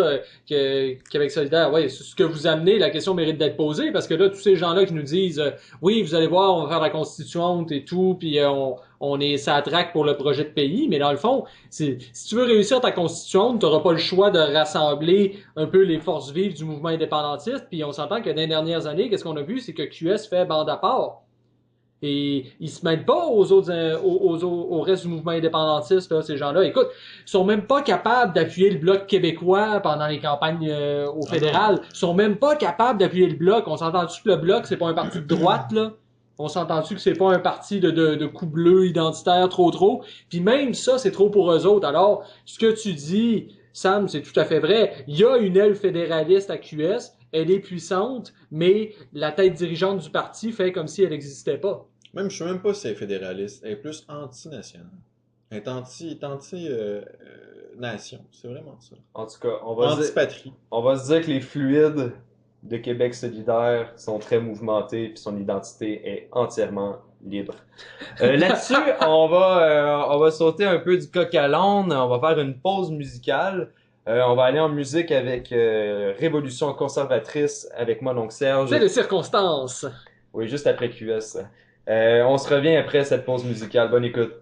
que Québec solidaire, ce que vous amenez, la question mérite d'être posée, parce que là, tous ces gens-là qui nous disent, oui, vous allez voir, on va faire la constituante et tout, puis ça traque pour le projet de pays, mais dans le fond, si tu veux réussir ta constituante, t'auras pas le choix de rassembler un peu les forces vives du mouvement indépendantiste, puis on s'entend que dans les dernières années, qu'est-ce qu'on a vu, c'est que QS fait bande à part. Et ils se mêlent pas au reste du mouvement indépendantiste, là, ces gens-là. Écoute, ils sont même pas capables d'appuyer le Bloc québécois pendant les campagnes au fédéral. Ils sont même pas capables d'appuyer le Bloc. On s'entend-tu que le Bloc, c'est pas un parti de droite, là? On s'entend-tu que c'est pas un parti de coups bleus identitaires trop? Puis même ça, c'est trop pour eux autres. Alors, ce que tu dis, Sam, c'est tout à fait vrai. Il y a une aile fédéraliste à QS. Elle est puissante, mais la tête dirigeante du parti fait comme si elle n'existait pas. Même, je sais même pas si elle est fédéraliste. Elle est plus anti-nationale. Elle est anti-nation. C'est vraiment ça. En tout cas, on va se dire que les fluides de Québec solidaire sont très mouvementés, puis son identité est entièrement libre. Là-dessus, on va sauter un peu du coq à l'âne. On va faire une pause musicale. On va aller en musique avec Révolution conservatrice avec moi, donc Serge. C'est les circonstances. Oui, juste après QS. On se revient après cette pause musicale. Bonne écoute.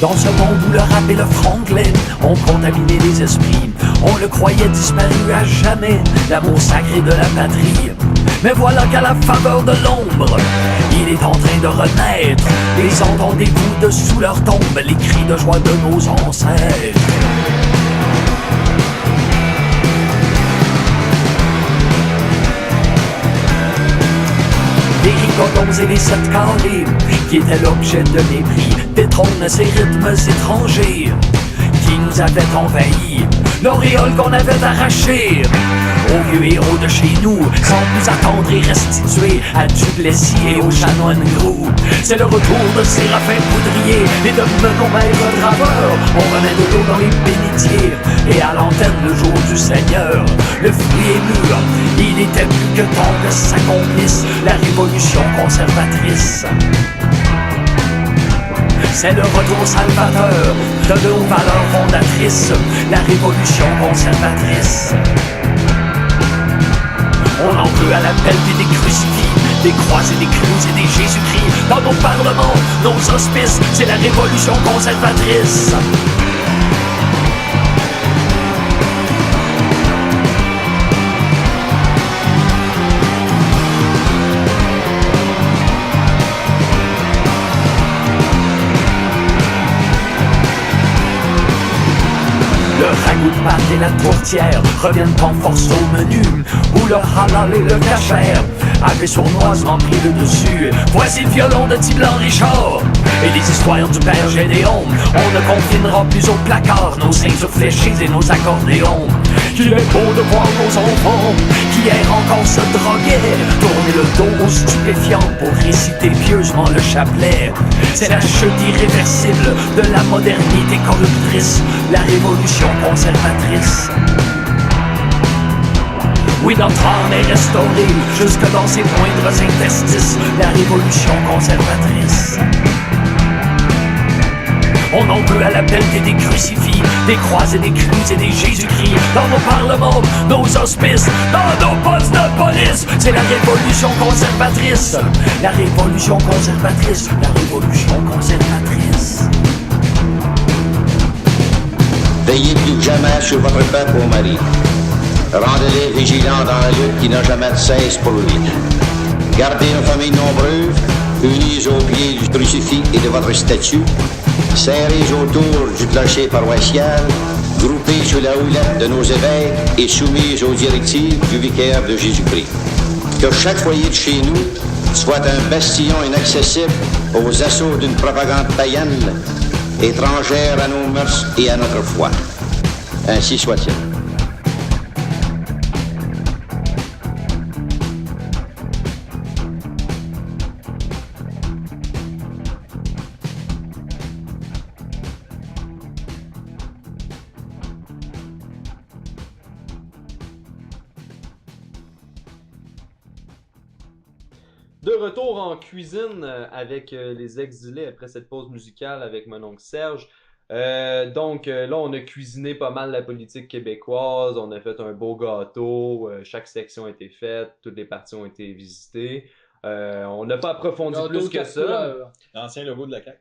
Dans ce monde où le rap et le franglais ont contaminé les esprits, on le croyait disparu à jamais, l'amour sacré de la patrie. Mais voilà qu'à la faveur de l'ombre, il est en train de renaître. Et entendez-vous de sous leur tombe les cris de joie de nos ancêtres. Les ricodons et les sept carrés, qui étaient l'objet de mépris, détrônent ces rythmes étrangers qui nous avaient envahis, l'auréole qu'on avait arrachée aux vieux héros de chez nous, sans nous attendre et restituer à Duplessis et aux chanoines Groux. C'est le retour de Séraphin Poudrier et de nos maîtres draveurs. On remet de l'eau dans les bénitiers et à l'antenne le jour du Seigneur. Le fruit est mûr, il était plus que temps que s'accomplisse la révolution conservatrice. C'est le retour salvateur de nos valeurs fondatrices, la révolution conservatrice. On en veut à l'appel des crucifix, des croix et des clous et des Jésus-Christ. Dans nos parlements, nos hospices, c'est la révolution conservatrice. Le ragoût de pâte et la tourtière reviennent en force au menu, où le halal et le cachère avaient sournoisement pris le dessus. Voici le violon de Tiblan Richard et les histoires du père Gédéon. On ne confinera plus au placard nos ceintures fléchées et nos accordéons. Qu'il est beau de voir nos enfants qui hier encore se droguaient, tourner le dos aux stupéfiants pour réciter pieusement le chapelet. C'est la chute irréversible de la modernité corruptrice, la révolution conservatrice. Oui, notre âme est restaurée jusque dans ses moindres interstices, la révolution conservatrice. On en veut à la pelletée des crucifix, des croix et des crues et des Jésus-Christ. Dans nos parlements, nos hospices, dans nos postes de police. C'est la révolution conservatrice. La révolution conservatrice. La révolution conservatrice. Veillez plus que jamais sur votre peuple au mari. Rendez-les vigilants dans la lutte qui n'a jamais de cesse pour lui. Gardez nos familles nombreuses, unies au pied du crucifix et de votre statue, serrées autour du clocher paroissial, groupées sous la houlette de nos évêques et soumises aux directives du vicaire de Jésus-Christ. Que chaque foyer de chez nous soit un bastion inaccessible aux assauts d'une propagande païenne, étrangère à nos mœurs et à notre foi. Ainsi soit-il. De retour en cuisine avec les exilés après cette pause musicale avec mon oncle Serge. Donc là, on a cuisiné pas mal la politique québécoise, on a fait un beau gâteau, chaque section a été faite, toutes les parties ont été visitées. On n'a pas approfondi Gâteau plus que quatre ça. couleurs. L'ancien logo de la CAQ.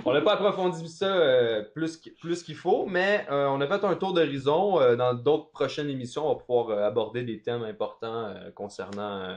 On n'a pas approfondi ça plus qu'il faut, mais on a fait un tour d'horizon. Dans d'autres prochaines émissions, on va pouvoir aborder des thèmes importants concernant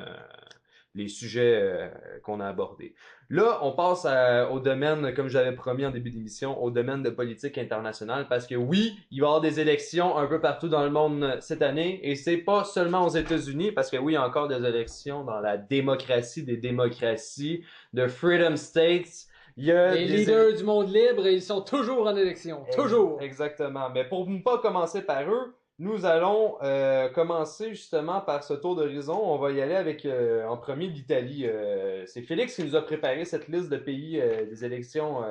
les sujets qu'on a abordés. Là, on passe au domaine, comme j'avais promis en début d'émission, au domaine de politique internationale, parce que oui, il va y avoir des élections un peu partout dans le monde cette année, et c'est pas seulement aux États-Unis, parce que oui, il y a encore des élections dans la démocratie des démocraties, de Freedom States. Il y a Les des leaders du monde libre, ils sont toujours en élection. Toujours. Exactement. Mais pour ne pas commencer par eux, nous allons commencer justement par ce tour d'horizon. On va y aller avec en premier l'Italie. C'est Félix qui nous a préparé cette liste de pays des élections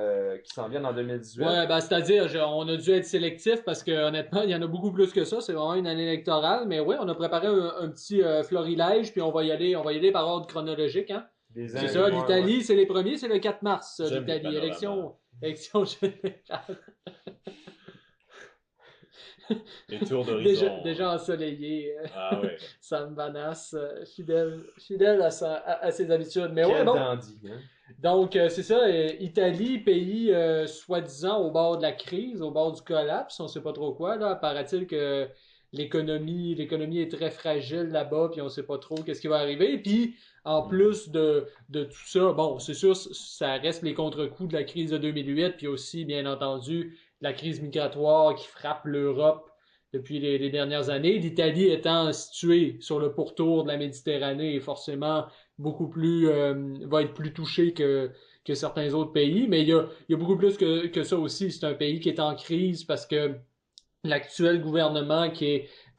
qui s'en viennent en 2018. Ouais, ben c'est-à-dire, on a dû être sélectif parce que honnêtement, il y en a beaucoup plus que ça. C'est vraiment une année électorale. Mais oui, on a préparé un petit florilège, puis on va y aller par ordre chronologique, hein. C'est ça, l'Italie, c'est les premiers, c'est le 4 mars, l'Italie. Élection générale. Les tours d'horizon. Déjà ensoleillé. Ah ouais. Sam Vanas, fidèle à ses habitudes. Mais Quel ouais, bon. dandy, hein? Donc, c'est ça, Italie, pays soi-disant au bord de la crise, au bord du collapse, on sait pas trop quoi, là. Paraît-il que l'économie est très fragile là-bas, puis on sait pas trop qu'est-ce qui va arriver. Puis, en plus de tout ça, bon, c'est sûr, ça reste les contre-coups de la crise de 2008, puis aussi, bien entendu, la crise migratoire qui frappe l'Europe depuis les dernières années. L'Italie étant située sur le pourtour de la Méditerranée, est forcément beaucoup plus va être plus touchée que certains autres pays. Mais il y a beaucoup plus que ça aussi. C'est un pays qui est en crise parce que l'actuel gouvernement qui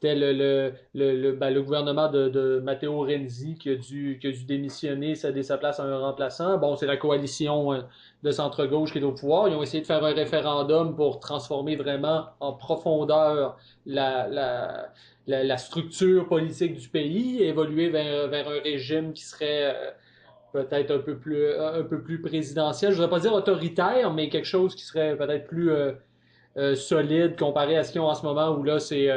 était le gouvernement de Matteo Renzi qui a dû démissionner, céder sa place à un remplaçant. Bon, c'est la coalition de centre-gauche qui est au pouvoir. Ils ont essayé de faire un référendum pour transformer vraiment en profondeur la structure politique du pays, évoluer vers un régime qui serait peut-être un peu plus présidentiel. Je voudrais pas dire autoritaire, mais quelque chose qui serait peut-être plus solide comparé à ce qu'ils ont en ce moment où là c'est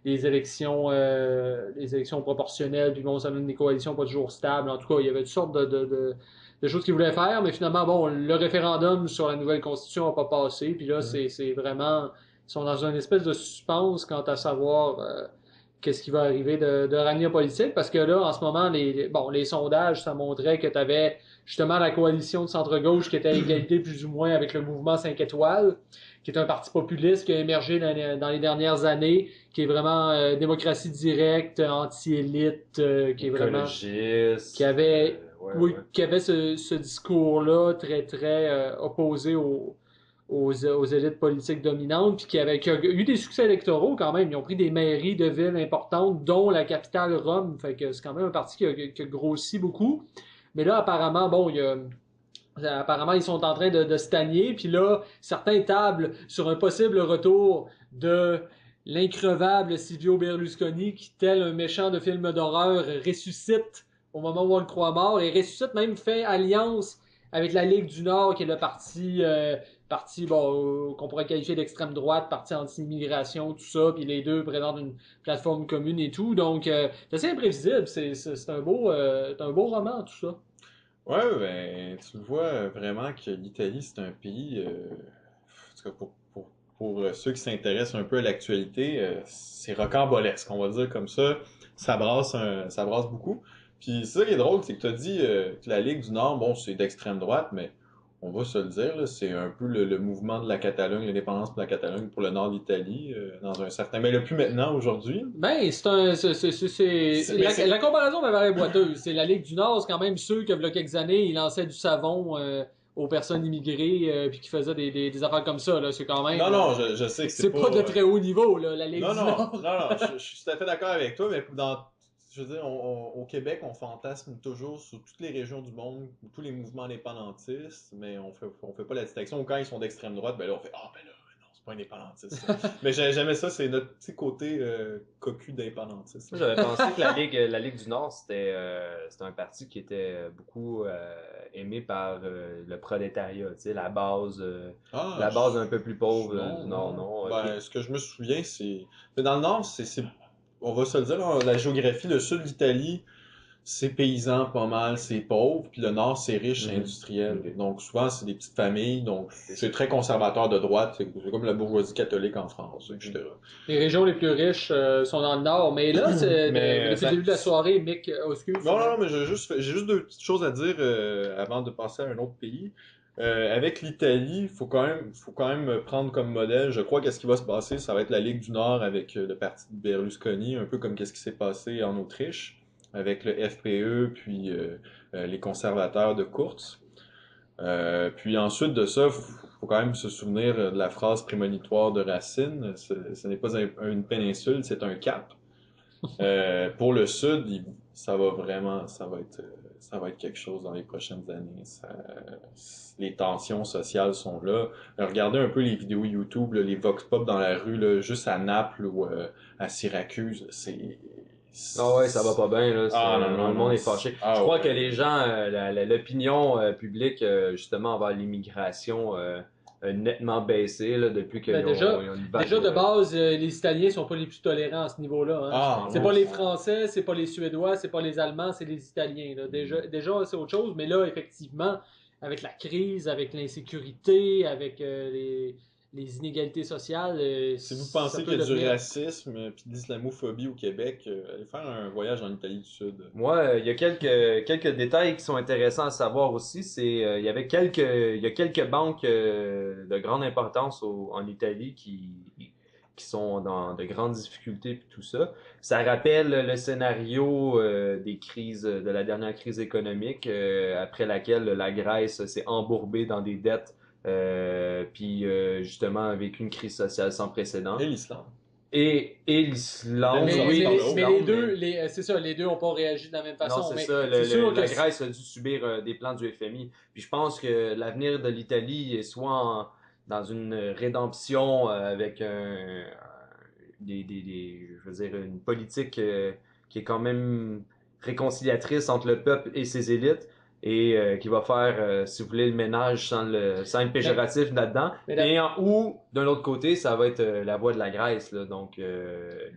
les élections proportionnelles, puis bon, ça donne des coalitions pas toujours stables. En tout cas, il y avait toutes sortes de choses qu'ils voulaient faire, mais finalement, bon, le référendum sur la nouvelle constitution n'a pas passé, puis là, c'est vraiment, ils sont dans une espèce de suspense quant à savoir qu'est-ce qui va arriver de l'avenir politique, parce que là, en ce moment, les sondages, ça montrait que tu avais justement la coalition de centre-gauche qui était à égalité plus ou moins avec le mouvement 5 étoiles, qui est un parti populiste qui a émergé dans les dernières années, qui est vraiment démocratie directe, anti-élite, qui est vraiment... Écologiste, qui avait, ouais, oui, ouais. qui avait ce discours-là très, très opposé aux élites politiques dominantes, puis qui a eu des succès électoraux quand même. Ils ont pris des mairies de villes importantes, dont la capitale Rome. Fait que c'est quand même un parti qui a grossi beaucoup. Mais là, apparemment, bon, apparemment, ils sont en train de stagner. Puis là, certains tablent sur un possible retour de l'increvable Silvio Berlusconi qui, tel un méchant de film d'horreur, ressuscite au moment où on le croit mort et ressuscite, même fait alliance avec la Ligue du Nord, qui est le parti qu'on pourrait qualifier d'extrême droite, parti anti-immigration, tout ça, puis les deux présentent une plateforme commune et tout. Donc, c'est assez imprévisible. C'est un beau roman, tout ça. Ouais, ben, tu le vois vraiment que l'Italie, c'est un pays, en tout cas pour ceux qui s'intéressent un peu à l'actualité, c'est rocambolesque, on va dire comme ça. Ça brasse beaucoup. Puis c'est ça qui est drôle, c'est que tu as dit que la Ligue du Nord, bon, c'est d'extrême droite, mais on va se le dire, là, c'est un peu le mouvement de la Catalogne, l'indépendance de la Catalogne pour le nord d'Italie, dans un certain... Mais le plus maintenant, aujourd'hui. Ben, la comparaison me paraît boiteuse. C'est la Ligue du Nord, c'est quand même ceux que, il y a quelques années, ils lançaient du savon aux personnes immigrées, puis qui faisaient des affaires comme ça, là. C'est quand même... Non, je sais que c'est pas de très haut niveau, là, la Ligue Non, du non, Nord. non, je suis tout à fait d'accord avec toi, mais je veux dire, au Québec, on fantasme toujours sur toutes les régions du monde, tous les mouvements indépendantistes, mais on fait pas la distinction. Ou quand ils sont d'extrême droite, ben là, on fait, ah, ben là, non, c'est pas indépendantiste. Ça. Mais j'aimais ça, c'est notre petit côté cocu d'indépendantiste. Moi, j'avais pensé que la Ligue du Nord, c'était un parti qui était beaucoup aimé par le prolétariat, tu sais, la base un peu plus pauvre du Nord, non? Ben, Ok. ce que je me souviens, c'est... Mais dans le Nord, on va se le dire, là, la géographie, le sud de l'Italie, c'est paysan pas mal, c'est pauvre, puis le Nord, c'est riche, c'est Mhm. industriel. Ok. Donc souvent, c'est des petites familles, donc c'est très conservateur de droite, c'est comme la bourgeoisie catholique en France, etc. Les régions les plus riches sont dans le Nord, mais là, Mais depuis le début de la soirée, Mick, excuse. Non, mais j'ai juste deux petites choses à dire avant de passer à un autre pays. Avec l'Italie, faut quand même prendre comme modèle. Je crois qu'est-ce qui va se passer, ça va être la Ligue du Nord avec le parti de Berlusconi, un peu comme qu'est-ce qui s'est passé en Autriche avec le FPE puis les conservateurs de Kurz. Puis ensuite de ça, faut quand même se souvenir de la phrase prémonitoire de Racine. Ce n'est pas une péninsule, c'est un cap. Pour le Sud, ça va être quelque chose dans les prochaines années. Les tensions sociales sont là. Regardez un peu les vidéos YouTube, là, les vox pop dans la rue, là, juste à Naples ou à Syracuse, Ah ouais, ça va pas bien, là. Non, Le monde est fâché. Ah, Je crois ouais. que les gens, l'opinion publique, justement, envers l'immigration, a nettement baissé, là, depuis qu'ils Ben, ont une vague déjà de base, les Italiens sont pas les plus tolérants à ce niveau-là. Hein. Ah, C'est non, pas les Français, c'est pas les Suédois, c'est pas les Allemands, c'est les Italiens. Là. Mm. Déjà c'est autre chose, mais là, effectivement, avec la crise, avec l'insécurité, avec les inégalités sociales, Si vous ça pensez peut qu'il y a du devenir... racisme puis de l'islamophobie au Québec, allez faire un voyage en Italie du Sud. Moi, il y a quelques détails qui sont intéressants à savoir aussi. Il y a quelques banques de grande importance en Italie qui sont dans de grandes difficultés puis tout ça. Ça rappelle le scénario des crises de la dernière crise économique après laquelle la Grèce s'est embourbée dans des dettes puis justement avec une crise sociale sans précédent. Et l'Islande. Et l'Islande, Mais- oui, mais- l'Islande, mais les deux, c'est ça, les deux ont pas réagi de la même façon. non, c'est mais ça. c'est sûr La que Grèce a dû subir des plans du FMI. Puis je pense que l'avenir de l'Italie est soit dans une rédemption avec je veux dire, une politique qui est quand même réconciliatrice entre le peuple et ses élites, et qui va faire, si vous voulez, le ménage sans être péjoratif là-dedans. Ou, d'un autre côté, ça va être la voie de la Grèce, là, donc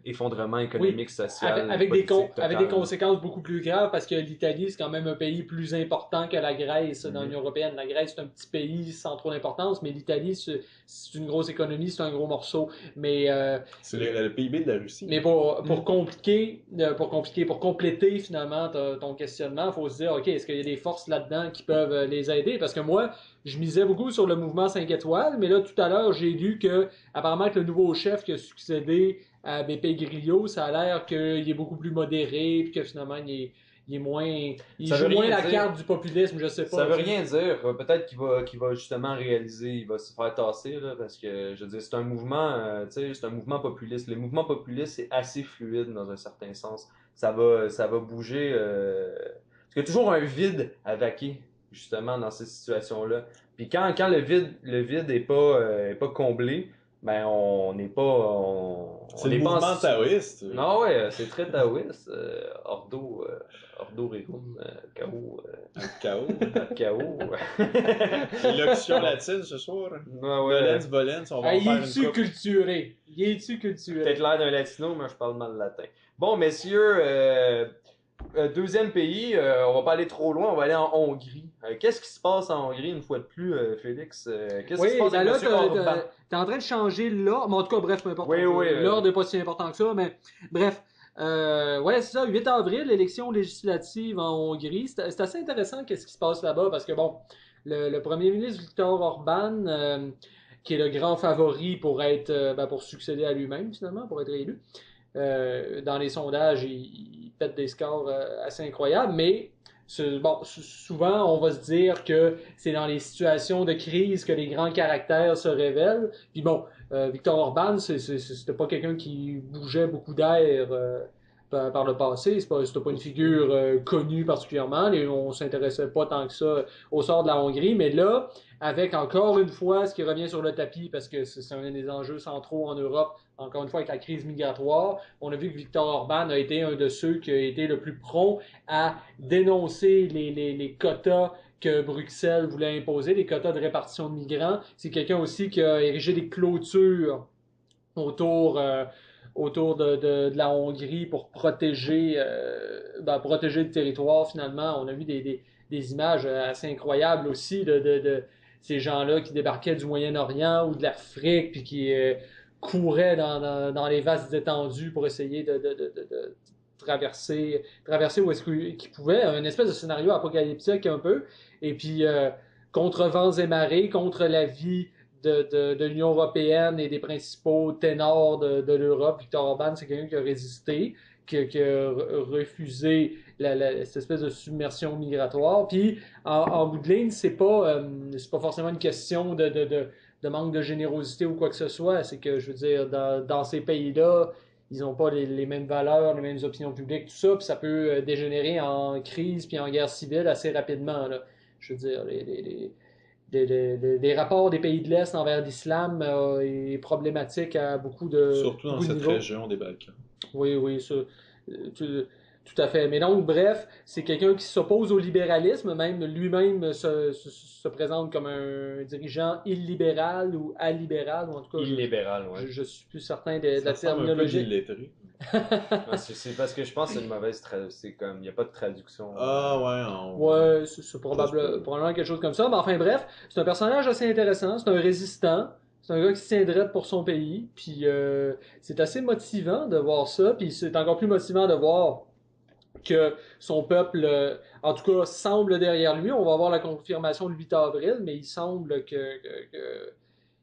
effondrement économique, social, avec politique des conséquences beaucoup plus graves, parce que l'Italie, c'est quand même un pays plus important que la Grèce dans l'Union européenne. La Grèce, c'est un petit pays sans trop d'importance, mais l'Italie, c'est une grosse économie, c'est un gros morceau. Mais c'est le PIB de la Russie. Mais pour compléter finalement ton questionnement, faut se dire, ok, est-ce qu'il y a des forces là-dedans qui peuvent les aider? Parce que moi, je misais beaucoup sur le mouvement 5 étoiles, mais là, tout à l'heure, j'ai lu que, apparemment, que le nouveau chef qui a succédé à Beppe Grillo, ça a l'air qu'il est beaucoup plus modéré, puis que finalement, il est moins, il joue moins la carte du populisme, je sais pas. Ça veut rien dire. Peut-être qu'il va justement réaliser, il va se faire tasser, là, parce que, je veux dire, c'est un mouvement, tu sais, c'est un mouvement populiste. Les mouvements populistes, c'est assez fluide dans un certain sens. Ça va bouger, parce qu'il y a toujours un vide à vaquer, justement, dans ces situations-là. Puis quand le vide est pas comblé, ben c'est le mouvement taoïste. Non, ouais, c'est très taoïste. Ordo Rerum, Chaos. Chaos. L'élocution latine ce soir. Ouais. Volens, on va faire une coupe. Culturé? Il est-tu culturé? Peut-être l'air d'un latino, mais je parle mal latin. Bon, messieurs, deuxième pays, on va pas aller trop loin, on va aller en Hongrie. Qu'est-ce qui se passe en Hongrie une fois de plus, Félix? Qu'est-ce qui se passe avec M. Orban? T'es en train de changer l'ordre, mais en tout cas, bref, peu importe. L'ordre n'est pas si important que ça, mais bref. Ouais, c'est ça, 8 avril, élection législative en Hongrie. C'est assez intéressant qu'est-ce qui se passe là-bas, parce que bon, le premier ministre Viktor Orban, qui est le grand favori pour pour succéder à lui-même, finalement, pour être élu. Dans les sondages, il pète des scores assez incroyables, mais souvent on va se dire que c'est dans les situations de crise que les grands caractères se révèlent. Puis bon, Viktor Orban, c'était pas quelqu'un qui bougeait beaucoup d'air par le passé. C'était pas une figure connue particulièrement. On s'intéressait pas tant que ça au sort de la Hongrie, mais là, avec encore une fois ce qui revient sur le tapis, parce que c'est un des enjeux centraux en Europe, encore une fois avec la crise migratoire, on a vu que Viktor Orban a été un de ceux qui a été le plus prompt à dénoncer les quotas que Bruxelles voulait imposer, les quotas de répartition de migrants. C'est quelqu'un aussi qui a érigé des clôtures autour de la Hongrie pour protéger le territoire. Finalement, on a vu des images assez incroyables aussi de ces gens-là qui débarquaient du Moyen-Orient ou de l'Afrique puis qui couraient dans les vastes étendues pour essayer de traverser où est-ce qu'ils pouvaient, un espèce de scénario apocalyptique un peu, et puis contre vents et marées, contre la vie de l'Union européenne et des principaux ténors de l'Europe. Viktor Orban, c'est quelqu'un qui a résisté, qui a refusé cette espèce de submersion migratoire. Puis en bout de ligne, c'est pas forcément une question de manque de générosité ou quoi que ce soit. C'est que, je veux dire, dans ces pays-là, ils n'ont pas les mêmes valeurs, les mêmes opinions publiques, tout ça, puis ça peut dégénérer en crise puis en guerre civile assez rapidement, là. Je veux dire, les rapports des pays de l'Est envers l'islam est problématique à beaucoup de surtout dans cette région des Balkans. Oui, ça, tout à fait. Mais donc, bref, c'est quelqu'un qui s'oppose au libéralisme, même lui-même se présente comme un dirigeant illibéral ou allibéral, ou en tout cas... Illibéral, ouais. Je suis plus certain de la terminologie. C'est parce que je pense que c'est une mauvaise c'est comme, il n'y a pas de traduction. Ouais, c'est probablement quelque chose comme ça. Mais enfin, bref, c'est un personnage assez intéressant, c'est un résistant. C'est un gars qui se tient droit pour son pays, puis c'est assez motivant de voir ça, puis c'est encore plus motivant de voir que son peuple, en tout cas, semble derrière lui. On va avoir la confirmation le 8 avril, mais il semble que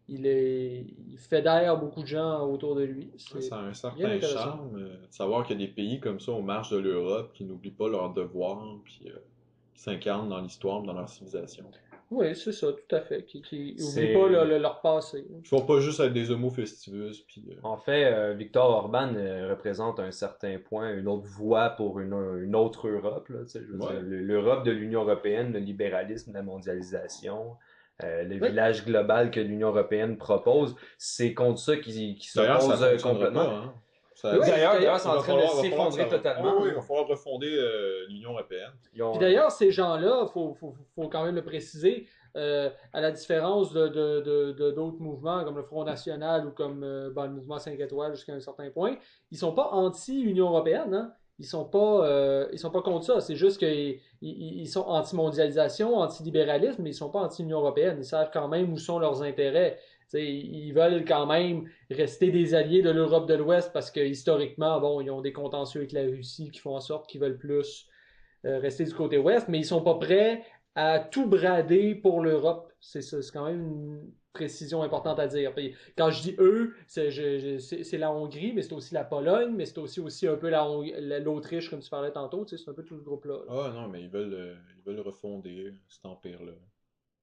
il fédère beaucoup de gens autour de lui. Ça a un certain charme de savoir qu'il y a des pays comme ça aux marges de l'Europe qui n'oublient pas leurs devoirs, puis qui s'incarnent dans l'histoire, dans leur civilisation. Oui, c'est ça, tout à fait. Qui n'oublient pas leur passé. Je vois pas juste avec des homo festivus. Puis, En fait, Viktor Orban représente à un certain point une autre voie pour une autre Europe. Là, je veux dire, l'Europe de l'Union européenne, le libéralisme, la mondialisation, le village global que l'Union européenne propose, c'est contre ça qui s'oppose complètement. Pas, hein. Ça, Oui, D'ailleurs, c'est il en va train de falloir- va falloir s'effondrer que ça- totalement. Oui, il va falloir refonder l'Union européenne. Puis d'ailleurs, ces gens-là, faut quand même le préciser, à la différence d'autres mouvements comme le Front National ou comme le mouvement 5 étoiles jusqu'à un certain point, ils sont pas anti-Union européenne, hein. Ils sont pas contre ça. C'est juste qu'ils sont anti-mondialisation, anti-libéralisme, mais ils sont pas anti-Union européenne. Ils savent quand même où sont leurs intérêts. T'sais, ils veulent quand même rester des alliés de l'Europe de l'Ouest parce que historiquement, bon, ils ont des contentieux avec la Russie qui font en sorte qu'ils veulent plus rester du côté ouest, mais ils sont pas prêts à tout brader pour l'Europe. C'est quand même une précision importante à dire. Puis, quand je dis eux, c'est la Hongrie, mais c'est aussi la Pologne, mais c'est aussi un peu l'Autriche, comme tu parlais tantôt. C'est un peu tout ce groupe-là. Ah non, mais ils veulent refonder cet empire-là.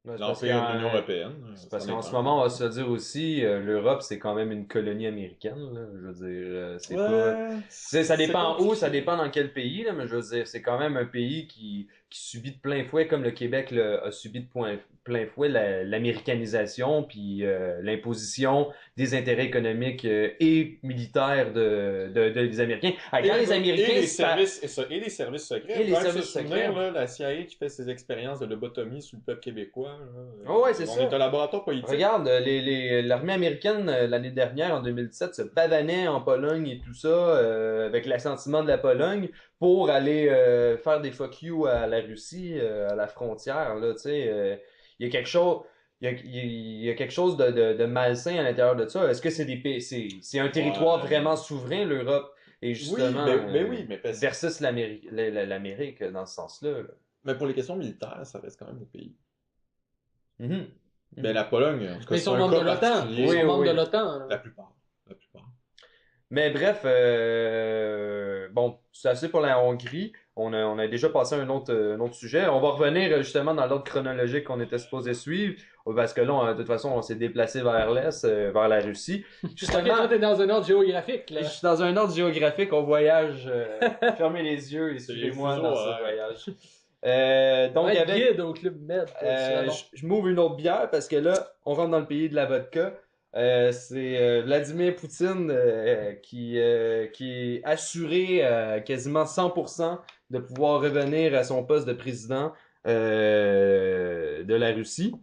Ouais, c'est parce L'empire de qu'en- l'Union européenne. C'est parce ça qu'en dépend. ce moment, on va se le dire aussi, l'Europe, c'est quand même une colonie américaine, là. Je veux dire, c'est pas... Ça dépend où, ça dépend dans quel pays, là, mais je veux dire, c'est quand même un pays qui subit de plein fouet, comme le Québec a subi de plein fouet l'américanisation, puis l'imposition des intérêts économiques et militaires des Américains. Ah, quand les Américains... et les se pa- services, et les services secrets. Et les Faut quand même services se souvenir, secrets. là, la CIA qui fait ses expériences de lobotomie sous le peuple québécois. Là. Oh ouais, c'est on ça. est un laboratoire politique. Regarde, l'armée américaine, l'année dernière, en 2017, se pavanait en Pologne et tout ça, avec l'assentiment de la Pologne, pour aller faire des fuck you à la Russie, à la frontière, là, tu sais. Il y a quelque chose... Il y a quelque chose de malsain à l'intérieur de ça. Est-ce que c'est c'est un territoire Ouais. vraiment souverain, l'Europe? Et justement, Oui, mais parce- versus l'Amérique dans ce sens-là. Là. mais pour les questions militaires, ça reste quand même au pays. Mhm. Ben, la Pologne, en tout cas, Mais ils c'est sont un membres cas de l'OTAN. particulier. Ils Oui, sont membres oui. de l'OTAN. La plupart. Mais bref, bon, c'est assez pour la Hongrie. On a déjà passé à un autre sujet. On va revenir justement dans l'ordre chronologique qu'on était supposé suivre, parce que là, de toute façon, on s'est déplacé vers l'est, vers la Russie. Justement, toi, t'es dans un ordre géographique, là. Je suis dans un ordre géographique, on voyage. Fermez les yeux et suivez-moi fuseaux dans ce horaires. voyage. Donc, Ouais, avec guide au Club Med. je m'ouvre une autre bière parce que là, on rentre dans le pays de la vodka. C'est Vladimir Poutine qui est assuré à quasiment 100% de pouvoir revenir à son poste de président de la Russie.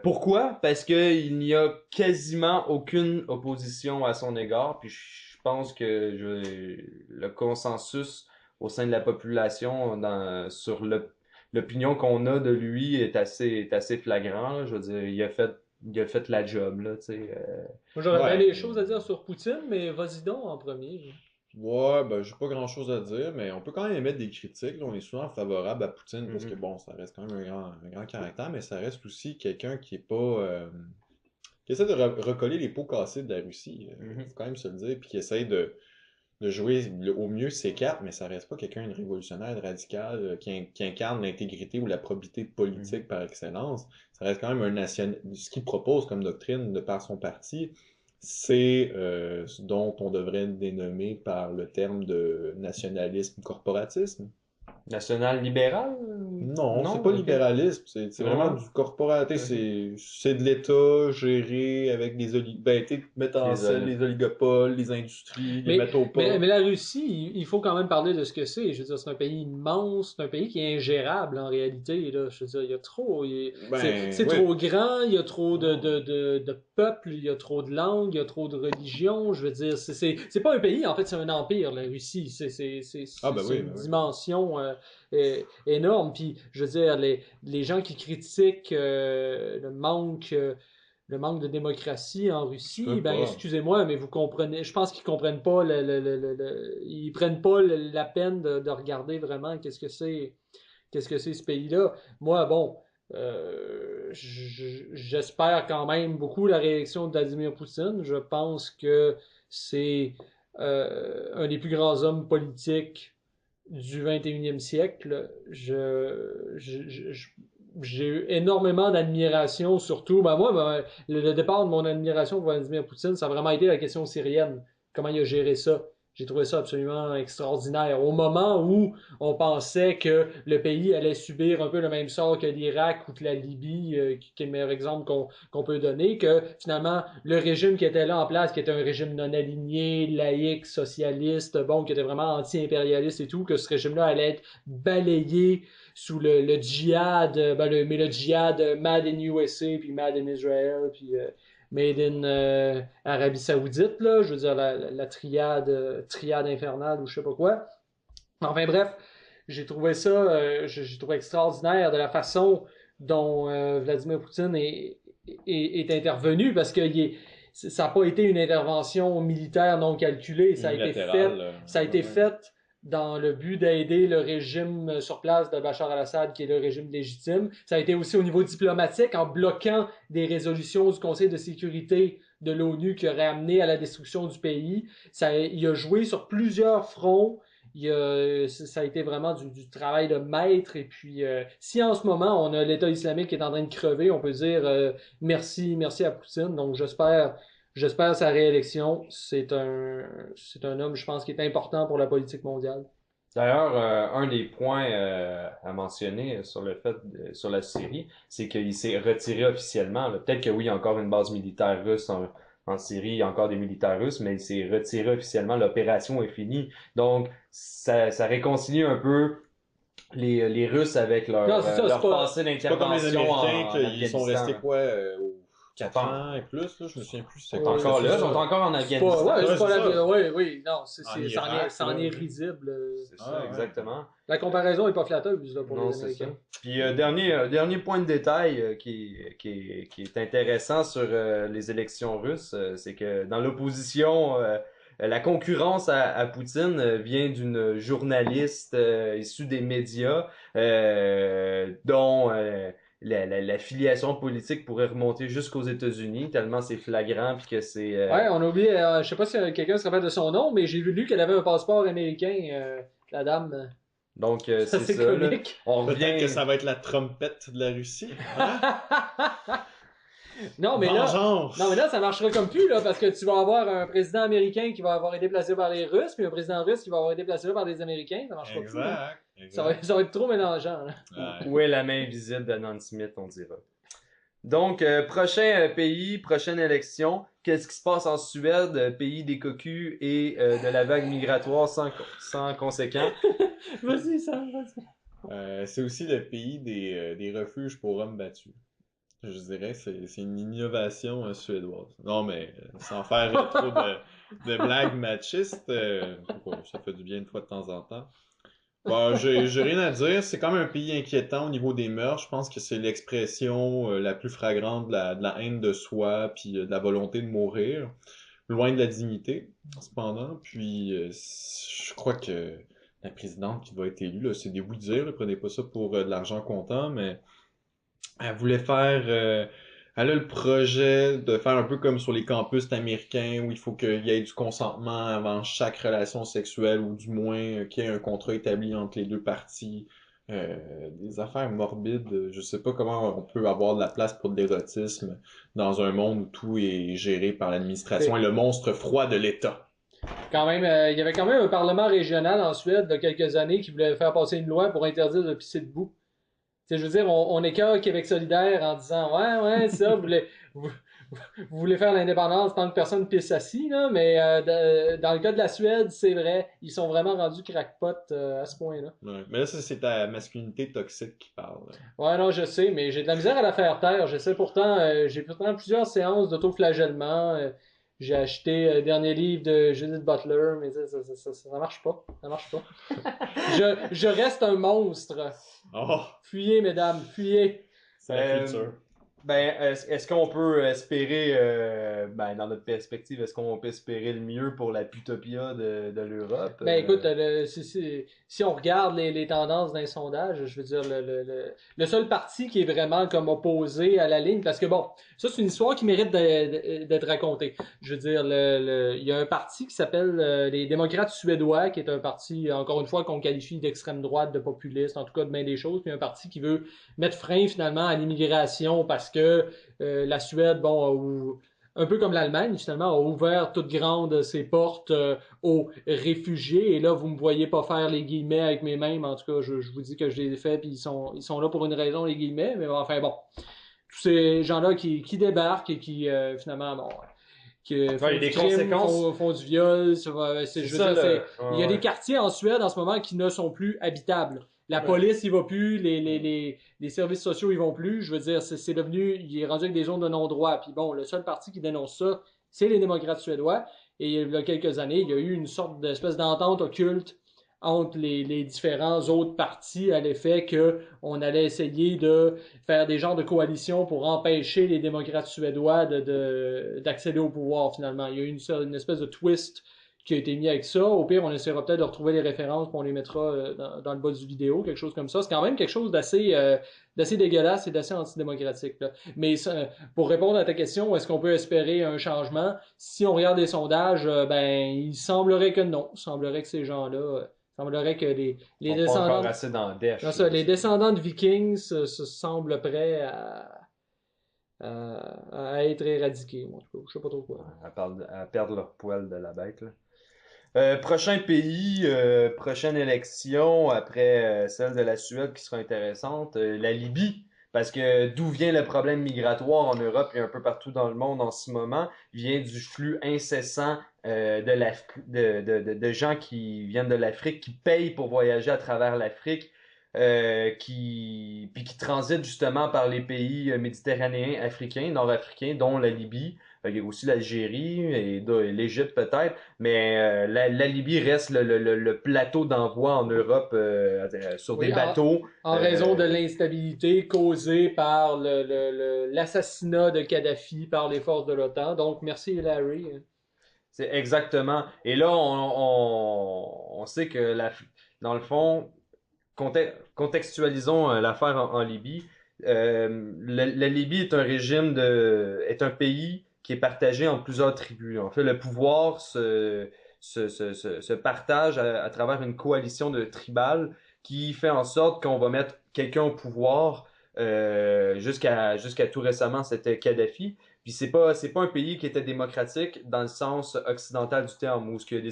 Pourquoi? Parce que il n'y a quasiment aucune opposition à son égard. Puis je pense que le consensus au sein de la population sur l'opinion qu'on a de lui est assez flagrant. Là. Je veux dire, il a fait la job là, tu sais. Moi, j'aurais Ouais. bien des choses à dire sur Poutine, mais vas-y donc en premier. Ouais, ben, j'ai pas grand chose à dire, mais on peut quand même émettre des critiques. Là. On est souvent favorable à Poutine parce que bon, ça reste quand même un grand caractère, mais ça reste aussi quelqu'un qui est pas, qui essaie de recoller les pots cassés de la Russie. Faut quand même se le dire, puis qui essaie de jouer au mieux ses cartes, mais ça reste pas quelqu'un de révolutionnaire, de radical, qui incarne l'intégrité ou la probité politique par excellence. Ça reste quand même un national. Ce qu'il propose comme doctrine de par son parti, c'est ce dont on devrait dénommer par le terme de nationalisme corporatisme. National libéral? Non, c'est pas ok. libéralisme, c'est vraiment du corporatisme, c'est de l'État géré avec des mettre en Les scène les oligopoles, les industries, les Mais métropoles. la Russie, il faut quand même parler de ce que c'est. Je veux dire, c'est un pays immense, c'est un pays qui est ingérable en réalité. Là. Je veux dire, il y a trop. C'est oui. trop grand, il y a trop de peuples, il y a trop de langues, il y a trop de religions. Je veux dire, c'est pas un pays, en fait, c'est un empire, la Russie. C'est une dimension énorme. Puis, je veux dire, les gens qui critiquent le manque de démocratie en Russie, excusez-moi, mais vous comprenez, je pense qu'ils comprennent pas ils prennent pas la peine de regarder vraiment qu'est-ce que c'est ce pays-là. Moi, bon, j'espère quand même beaucoup la réélection de Vladimir Poutine. Je pense que c'est un des plus grands hommes politiques du 21e siècle. J'ai eu énormément d'admiration, surtout, le départ de mon admiration pour Vladimir Poutine, ça a vraiment été la question syrienne. Comment il a géré ça? J'ai trouvé ça absolument extraordinaire. Au moment où on pensait que le pays allait subir un peu le même sort que l'Irak ou que la Libye, qui est le meilleur exemple qu'on peut donner, que finalement, le régime qui était là en place, qui était un régime non aligné, laïque, socialiste, bon, qui était vraiment anti-impérialiste et tout, que ce régime-là allait être balayé sous le djihad, mais le djihad Made in USA, puis Made in Israel, puis Made in Arabie Saoudite, là, je veux dire la triade infernale ou je sais pas quoi. Enfin bref, j'ai trouvé ça, j'ai trouvé extraordinaire de la façon dont Vladimir Poutine est intervenu, parce que ça n'a pas été une intervention militaire non calculée, ça a été fait dans le but d'aider le régime sur place de Bachar al-Assad, qui est le régime légitime. Ça a été aussi au niveau diplomatique, en bloquant des résolutions du Conseil de sécurité de l'ONU qui auraient amené à la destruction du pays. Il a joué sur plusieurs fronts. Ça a été vraiment du travail de maître. Et puis, si en ce moment, on a l'État islamique qui est en train de crever, on peut dire merci à Poutine. Donc, j'espère sa réélection. C'est un homme, je pense, qui est important pour la politique mondiale. D'ailleurs, un des points à mentionner sur sur la Syrie, c'est qu'il s'est retiré officiellement. Là. Peut-être que oui, il y a encore une base militaire russe en Syrie, il y a encore des militaires russes, mais il s'est retiré officiellement. L'opération est finie. Donc, ça réconcilie un peu les Russes avec leur passé d'intervention en Afghanistan. Ils sont restés quoi 4 ans et plus, là, je me souviens plus. Ils sont encore en Afghanistan. Oui, non, ça en est risible. C'est ça, exactement. La comparaison est pas flatteuse, là, pour les Américains. Puis, dernier point de détail qui est intéressant sur les élections russes, c'est que dans l'opposition, la concurrence à Poutine vient d'une journaliste issue des médias, dont la filiation politique pourrait remonter jusqu'aux États-Unis, tellement c'est flagrant puis que c'est... Ouais, on a oublié, je sais pas si quelqu'un se rappelle de son nom, mais j'ai lu qu'elle avait un passeport américain, la dame. Donc, c'est ça. Comique. Là, on revient... Peut-être que ça va être la trompette de la Russie. Hein? Non, mais là, ça marchera comme plus, là, parce que tu vas avoir un président américain qui va avoir été placé par les Russes, puis un président russe qui va avoir été placé par les Américains. Ça marchera plus. Là. Ça va être trop mélangeant. Là. Ouais. Où est la main invisible de Nan Smith, on dira. Donc, prochain pays, prochaine élection. Qu'est-ce qui se passe en Suède, pays des cocus et de la vague migratoire sans conséquent? Vas-y, Sam, vas-y. C'est aussi le pays des refuges pour hommes battus. Je dirais c'est une innovation suédoise. Non, mais sans faire trop de blagues machistes, ça fait du bien une fois de temps en temps. Bon, j'ai rien à dire. C'est quand même un pays inquiétant au niveau des mœurs. Je pense que c'est l'expression la plus flagrante de la haine de soi, puis de la volonté de mourir, loin de la dignité, cependant. Puis, je crois que la présidente qui va être élue, là, c'est des bouts de dire, là, prenez pas ça pour de l'argent comptant, mais elle voulait faire... elle a le projet de faire un peu comme sur les campus américains où il faut qu'il y ait du consentement avant chaque relation sexuelle ou du moins qu'il y ait un contrat établi entre les deux parties. Des affaires morbides. Je sais pas comment on peut avoir de la place pour de l'érotisme dans un monde où tout est géré par l'administration et le monstre froid de l'État. Quand même, il y avait quand même un parlement régional en Suède de quelques années qui voulait faire passer une loi pour interdire de pisser debout. Je veux dire, on écœure Québec solidaire en disant ouais, ça, vous voulez faire l'indépendance tant que personne pisse assis, là, mais dans le cas de la Suède, c'est vrai, ils sont vraiment rendus crackpot à ce point-là. Ouais, mais là, ça, c'est ta masculinité toxique qui parle. Ouais, non, je sais, mais j'ai de la misère à la faire taire. J'ai pourtant plusieurs séances d'autoflagellement. J'ai acheté le dernier livre de Judith Butler, mais ça marche pas. Ça marche pas. Je reste un monstre. Oh! Fuyez, mesdames, fuyez. C'est la future. Est-ce qu'on peut espérer, dans notre perspective, est-ce qu'on peut espérer le mieux pour la putopia de l'Europe? Écoute, si on regarde les tendances d'un sondage, je veux dire, le seul parti qui est vraiment comme opposé à la ligne, parce que bon, ça c'est une histoire qui mérite d'être racontée. Je veux dire, il y a un parti qui s'appelle les démocrates suédois, qui est un parti, encore une fois, qu'on qualifie d'extrême droite, de populiste, en tout cas de bien des choses, puis un parti qui veut mettre frein finalement à l'immigration parce que la Suède, un peu comme l'Allemagne, finalement, a ouvert toutes grandes ses portes aux réfugiés. Et là, vous me voyez pas faire les guillemets avec mes mains, mais en tout cas, je vous dis que je les ai faits, puis ils sont là pour une raison, les guillemets. Mais enfin, bon, tous ces gens-là qui débarquent et qui, finalement, bon, qui font Ouais, il y a du des crime, conséquences. font du viol. C'est Je veux ça, dire, il y a ouais. des quartiers en Suède en ce moment qui ne sont plus habitables. La Ouais. police, il va plus, les services sociaux, ils vont plus. Je veux dire, c'est devenu, il est rendu avec des zones de non-droit. Puis bon, le seul parti qui dénonce ça, c'est les démocrates suédois. Et il y a quelques années, il y a eu une sorte d'espèce d'entente occulte entre les différents autres partis à l'effet que on allait essayer de faire des genres de coalitions pour empêcher les démocrates suédois d'accéder au pouvoir finalement. Il y a eu une espèce de twist qui a été mis avec ça. Au pire, on essaiera peut-être de retrouver les références puis on les mettra dans le bas du vidéo, quelque chose comme ça. C'est quand même quelque chose d'assez dégueulasse et d'assez antidémocratique, là. Mais pour répondre à ta question, est-ce qu'on peut espérer un changement? Si on regarde les sondages, ben il semblerait que non. Il semblerait que ces gens-là semblerait que les Ils sont pas descendants encore assez dans le dèche. non, ça, les descendants de Vikings se semblent prêts à être éradiqués. En tout cas, je sais pas trop quoi. À perdre leur poil de la bête, là. Prochain pays, prochaine élection après celle de la Suède qui sera intéressante, la Libye. Parce que d'où vient le problème migratoire en Europe et un peu partout dans le monde en ce moment, vient du flux incessant de gens qui viennent de l'Afrique, qui payent pour voyager à travers l'Afrique, qui transitent justement par les pays méditerranéens, africains, nord-africains, dont la Libye. Il y a aussi l'Algérie et l'Égypte peut-être, mais la Libye reste le plateau d'envoi en Europe sur Oui, des bateaux. En raison de l'instabilité causée par l'assassinat de Kadhafi par les forces de l'OTAN. Donc, merci Larry. C'est exactement. Et là, on sait que dans le fond, contextualisons l'affaire en Libye. La Libye est un est un pays qui est partagé en plusieurs tribus. En fait, le pouvoir se partage à travers une coalition de tribales qui fait en sorte qu'on va mettre quelqu'un au pouvoir. Jusqu'à tout récemment, c'était Kadhafi. Puis c'est pas un pays qui était démocratique dans le sens occidental du terme, où il y a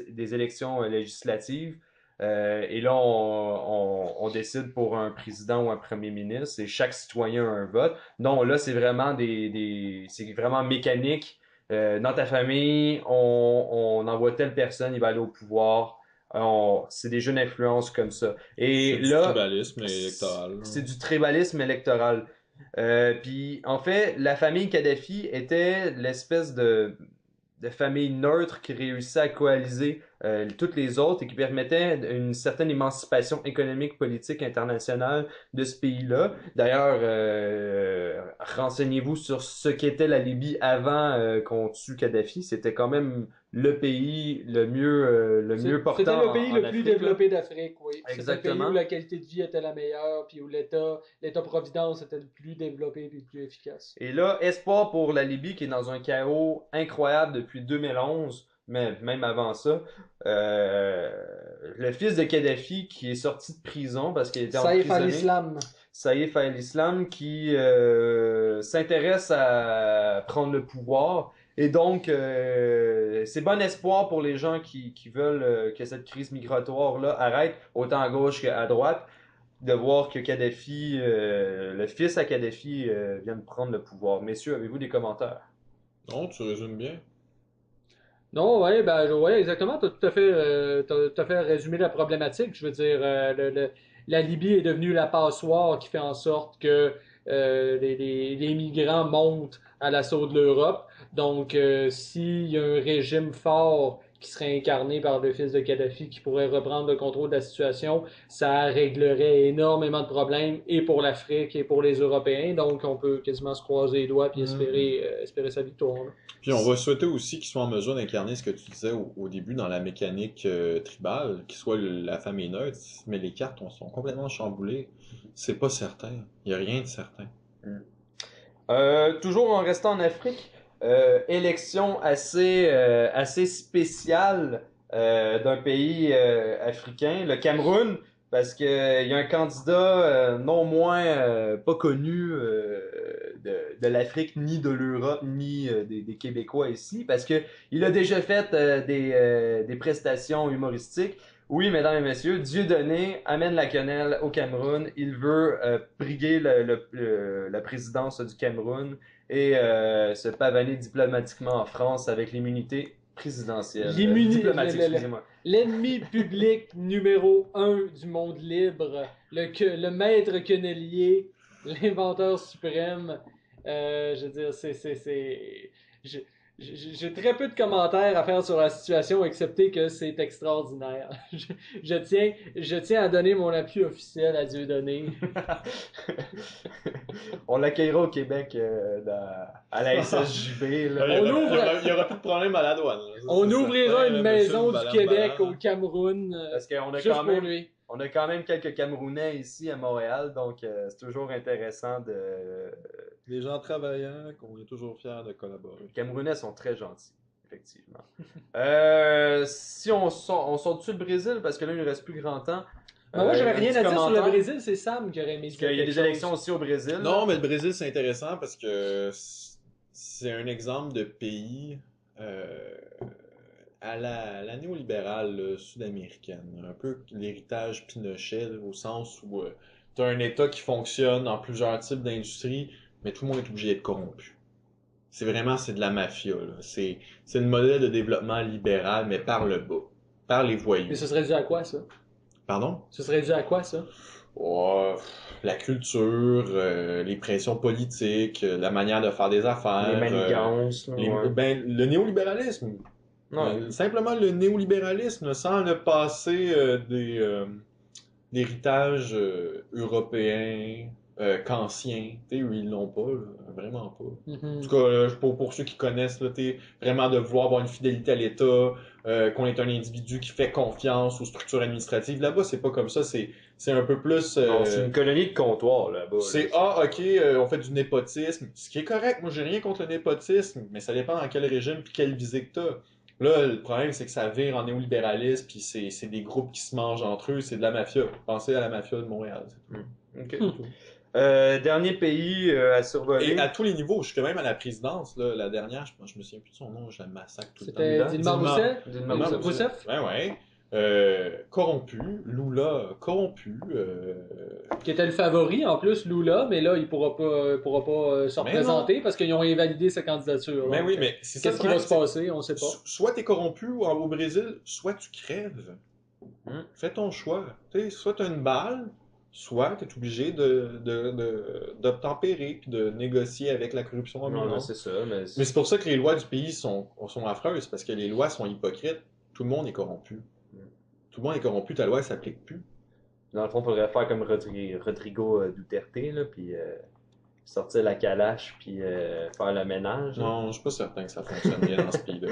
des élections législatives. Et là, on décide pour un président ou un premier ministre et chaque citoyen a un vote. Non, là, c'est vraiment c'est vraiment mécanique. Dans ta famille, on envoie telle personne, il va aller au pouvoir. C'est des jeux d'influence comme ça. Et C'est là, du tribalisme électoral. c'est du tribalisme électoral. Puis en fait, la famille Kadhafi était l'espèce de famille neutre qui réussissait à coaliser toutes les autres et qui permettait une certaine émancipation économique, politique, internationale de ce pays-là. D'ailleurs, renseignez-vous sur ce qu'était la Libye avant qu'on tue Kadhafi. C'était quand même le pays le mieux portant C'était le pays en le plus Afrique, là. développé d'Afrique, oui. C'était le Exactement. pays où la qualité de vie était la meilleure, puis où l'État-providence était le plus développé et le plus efficace. Et là, espoir pour la Libye qui est dans un chaos incroyable depuis 2011, mais même avant ça. Le fils de Kadhafi qui est sorti de prison parce qu'il était Saïf emprisonné. al-Islam. Saïf al-Islam qui s'intéresse à prendre le pouvoir. Et donc, c'est bon espoir pour les gens qui veulent que cette crise migratoire-là arrête, autant à gauche qu'à droite, de voir que Kadhafi, le fils à Kadhafi, vient de prendre le pouvoir. Messieurs, avez-vous des commentaires? Non, tu résumes bien. Non, ouais, ouais, exactement. T'as tout à fait résumé la problématique. Je veux dire, la Libye est devenue la passoire qui fait en sorte que les migrants montent à l'assaut de l'Europe. Donc, s'il y a un régime fort qui serait incarné par le fils de Kadhafi qui pourrait reprendre le contrôle de la situation, ça réglerait énormément de problèmes et pour l'Afrique et pour les Européens. Donc, on peut quasiment se croiser les doigts puis espérer sa victoire, là. Puis on va souhaiter aussi qu'ils soient en mesure d'incarner ce que tu disais au début dans la mécanique tribale, qu'ils soient la famille neutre, mais les cartes sont complètement chamboulées. C'est pas certain. Il y a rien de certain. Toujours en restant en Afrique, élection assez spéciale d'un pays africain, le Cameroun, parce que il y a un candidat non moins pas connu de l'Afrique, ni de l'Europe, ni des Québécois ici, parce que il a déjà fait des prestations humoristiques. Oui, mesdames et messieurs, Dieudonné amène la quenelle au Cameroun. Il veut briguer la présidence du Cameroun et se pavaner diplomatiquement en France avec l'immunité présidentielle. Diplomatique, excusez-moi. L'ennemi public numéro 1 du monde libre, le maître quenellier, l'inventeur suprême. Je veux dire, j'ai très peu de commentaires à faire sur la situation, excepté que c'est extraordinaire. Je tiens à donner mon appui officiel à Dieudonné. On l'accueillera au Québec à la SSJB. Là. Il y aura plus de problème à la douane. Là. On C'est ouvrira certain, une là, maison monsieur, du Québec madame. au Cameroun, Parce qu'on a juste quand pour même, lui. on a quand même quelques Camerounais ici à Montréal, donc c'est toujours intéressant de... Des gens travaillants qu'on est toujours fiers de collaborer. Les Camerounais sont très gentils, effectivement. Si on sort dessus le Brésil, parce que là, il ne reste plus grand temps. Moi, j'avais un rien petit à dire sur le commentaire, Brésil, c'est Sam qui aurait aimé Parce dire qu'il y a quelque des chose. élections aussi au Brésil. Non, mais le Brésil, c'est intéressant parce que c'est un exemple de pays à la néolibérale sud-américaine. Un peu l'héritage Pinochet, au sens où tu as un État qui fonctionne en plusieurs types d'industries, mais tout le monde est obligé d'être corrompu. C'est de la mafia. Là. C'est le modèle de développement libéral, mais par le bas, par les voyous. Mais ce serait dû à quoi, ça? Pardon? Ce serait dû à quoi, ça? Oh, la culture, les pressions politiques, la manière de faire des affaires. Les manigances. là, ouais. Le néolibéralisme. Ouais. Simplement le néolibéralisme, sans le passé d'héritage européen, kantien. Tu sais, ils l'ont pas, là, vraiment pas. En tout cas, là, pour ceux qui connaissent, là, vraiment de vouloir avoir une fidélité à l'État, qu'on est un individu qui fait confiance aux structures administratives. Là-bas, c'est pas comme ça, c'est un peu plus... Non, c'est une colonie de comptoir là-bas. c'est ok, on fait du népotisme, ce qui est correct. Moi, j'ai rien contre le népotisme, mais ça dépend dans quel régime puis quelle visée que t'as. Là, le problème, c'est que ça vire en néolibéralisme, puis c'est des groupes qui se mangent entre eux, c'est de la mafia. Pensez à la mafia de Montréal. Ok. Dernier pays à survoler. Et à tous les niveaux, jusque même à la présidence, là, la dernière, je me souviens plus de son nom, je la massacre tout le temps. C'était Dilma Rousseff? Dilma Rousseff? Ouais. Corrompu, Lula corrompu. Qui était le favori, en plus, Lula, mais là, il pourra pas se Mais représenter parce qu'ils ont invalidé sa candidature. Mais Donc, oui, mais c'est ça. qu'est-ce qui va se passer? On sait pas. Soit t'es corrompu au Brésil, soit tu crèves. Fais ton choix. Tu sais, soit t'as une balle, soit t'es obligé d'obtempérer puis de négocier avec la corruption Non, ambulant. c'est ça. Mais c'est pour ça que les lois du pays sont affreuses, parce que les lois sont hypocrites. Tout le monde est corrompu. Tout le monde est corrompu, ta loi elle s'applique plus. Dans le fond, il faudrait faire comme Rodrigo Duterte, là, puis sortir la calache, puis faire le ménage. là. Non, je suis pas certain que ça fonctionne bien dans ce pays-là.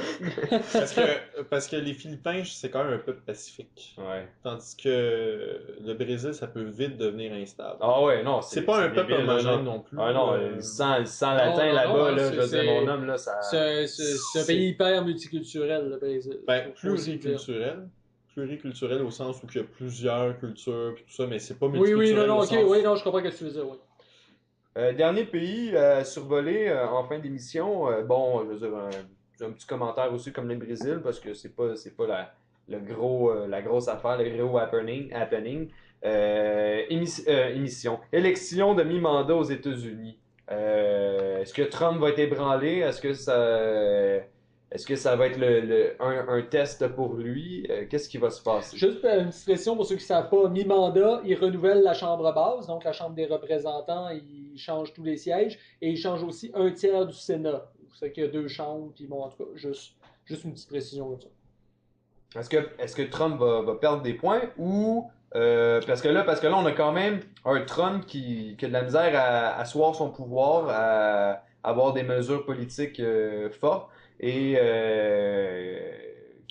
Parce que les Philippins, c'est quand même un peuple pacifique. Ouais. Tandis que le Brésil, ça peut vite devenir instable. Ah ouais, non, C'est pas un peuple débile, là, homogène non plus. Ah non, le sang latin non, là-bas, non, là, c'est- je veux dire, c'est- mon homme, là, ça... C'est un pays hyper multiculturel, le Brésil. Ben, Faut aussi le dire. pluriculturel au sens où il y a plusieurs cultures pis tout ça, mais c'est pas Oui, multiculturel non, au ok, sens- oui, non, je comprends ce que tu veux dire, oui. Dernier pays à survoler en fin d'émission, bon, je veux dire, un petit commentaire aussi comme le Brésil, parce que c'est pas la grosse affaire, le gros happening. Émission. Élection de mi-mandat aux États-Unis. Est-ce que Trump va être ébranlé? Est-ce que ça va être un test pour lui? Qu'est-ce qui va se passer? Juste une petite précision pour ceux qui ne savent pas, mi-mandat, il renouvelle la Chambre basse, donc la Chambre des représentants, il change tous les sièges, et il change aussi un tiers du Sénat. C'est qu'il y a 2 chambres, puis bon, en tout cas, juste une petite précision comme ça. Est-ce que Trump va perdre des points ou parce que là on a quand même un Trump qui a de la misère à asseoir son pouvoir, à avoir des mesures politiques fortes et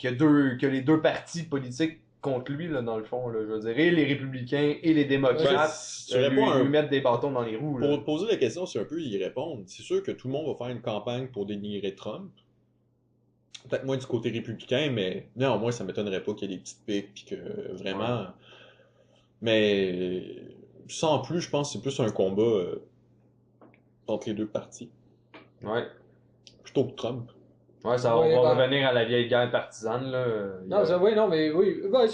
que les deux partis politiques contre lui là dans le fond là, je veux dire, et les républicains et les démocrates Si tu réponds lui mettre des bâtons dans les roues là. Pour te poser la question, c'est un peu y répondre. C'est sûr que tout le monde va faire une campagne pour dénigrer Trump. Peut-être moins du côté républicain, mais néanmoins, ça m'étonnerait pas qu'il y ait des petites piques pis que vraiment. Mais sans plus, je pense que c'est plus un combat entre les deux partis. Ouais. Plutôt que Trump. Ouais, ça Ouais, on va ben- revenir à la vieille guerre partisane, là. Non, oui, non, mais oui, ben,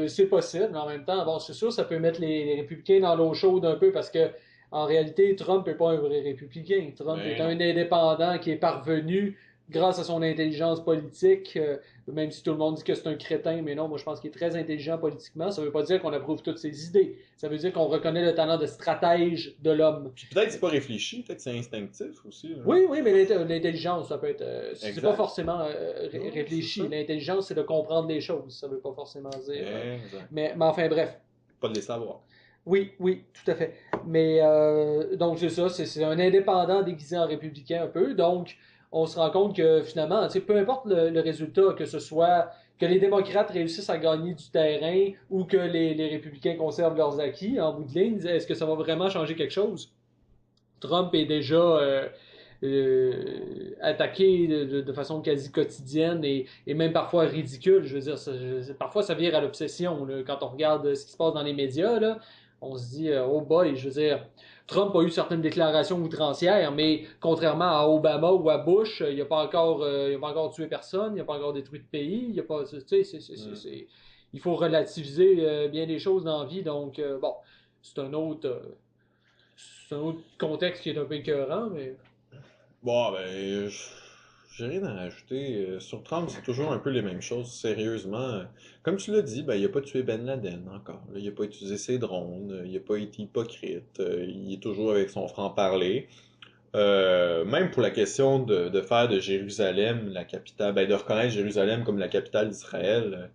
c'est possible, mais en même temps, bon, c'est sûr, ça peut mettre les républicains dans l'eau chaude un peu parce que, en réalité, Trump n'est pas un vrai républicain. Trump Ben est un indépendant qui est parvenu, grâce à son intelligence politique, même si tout le monde dit que c'est un crétin, mais non, moi je pense qu'il est très intelligent politiquement. Ça veut pas dire qu'on approuve toutes ses idées. Ça veut dire qu'on reconnaît le talent de stratège de l'homme. Puis peut-être c'est pas réfléchi, peut-être c'est instinctif aussi. Là. Oui, oui, mais l'intelligence, ça peut être. C'est Exact. pas forcément Non, réfléchi. c'est ça. L'intelligence, c'est de comprendre les choses. Ça veut pas forcément dire. Exact. Mais enfin, bref. Pas de les savoir. Oui, oui, tout à fait. Mais donc c'est ça, c'est un indépendant déguisé en républicain un peu. Donc on se rend compte que finalement, tu sais, peu importe le résultat, que ce soit que les démocrates réussissent à gagner du terrain ou que les républicains conservent leurs acquis, en bout de ligne, est-ce que ça va vraiment changer quelque chose? Trump est déjà attaqué de façon quasi quotidienne et même parfois ridicule. Je veux dire, parfois ça vire à l'obsession. Là. Quand on regarde ce qui se passe dans les médias, là, on se dit, oh boy, je veux dire, Trump a eu certaines déclarations outrancières, mais contrairement à Obama ou à Bush, il n'a pas encore tué personne, il n'a pas encore détruit de pays, il a pas, tu sais, il faut relativiser bien des choses dans la vie. Donc, bon, c'est un autre contexte qui est un peu écœurant, mais... Bon, ben, j'ai rien à rajouter. Sur Trump, c'est toujours un peu les mêmes choses, sérieusement. Comme tu l'as dit, ben, il a pas tué Ben Laden encore. Là. Il a pas utilisé ses drones, il a pas été hypocrite, il est toujours avec son franc-parler. Même pour la question de faire de Jérusalem la capitale, ben, de reconnaître Jérusalem comme la capitale d'Israël,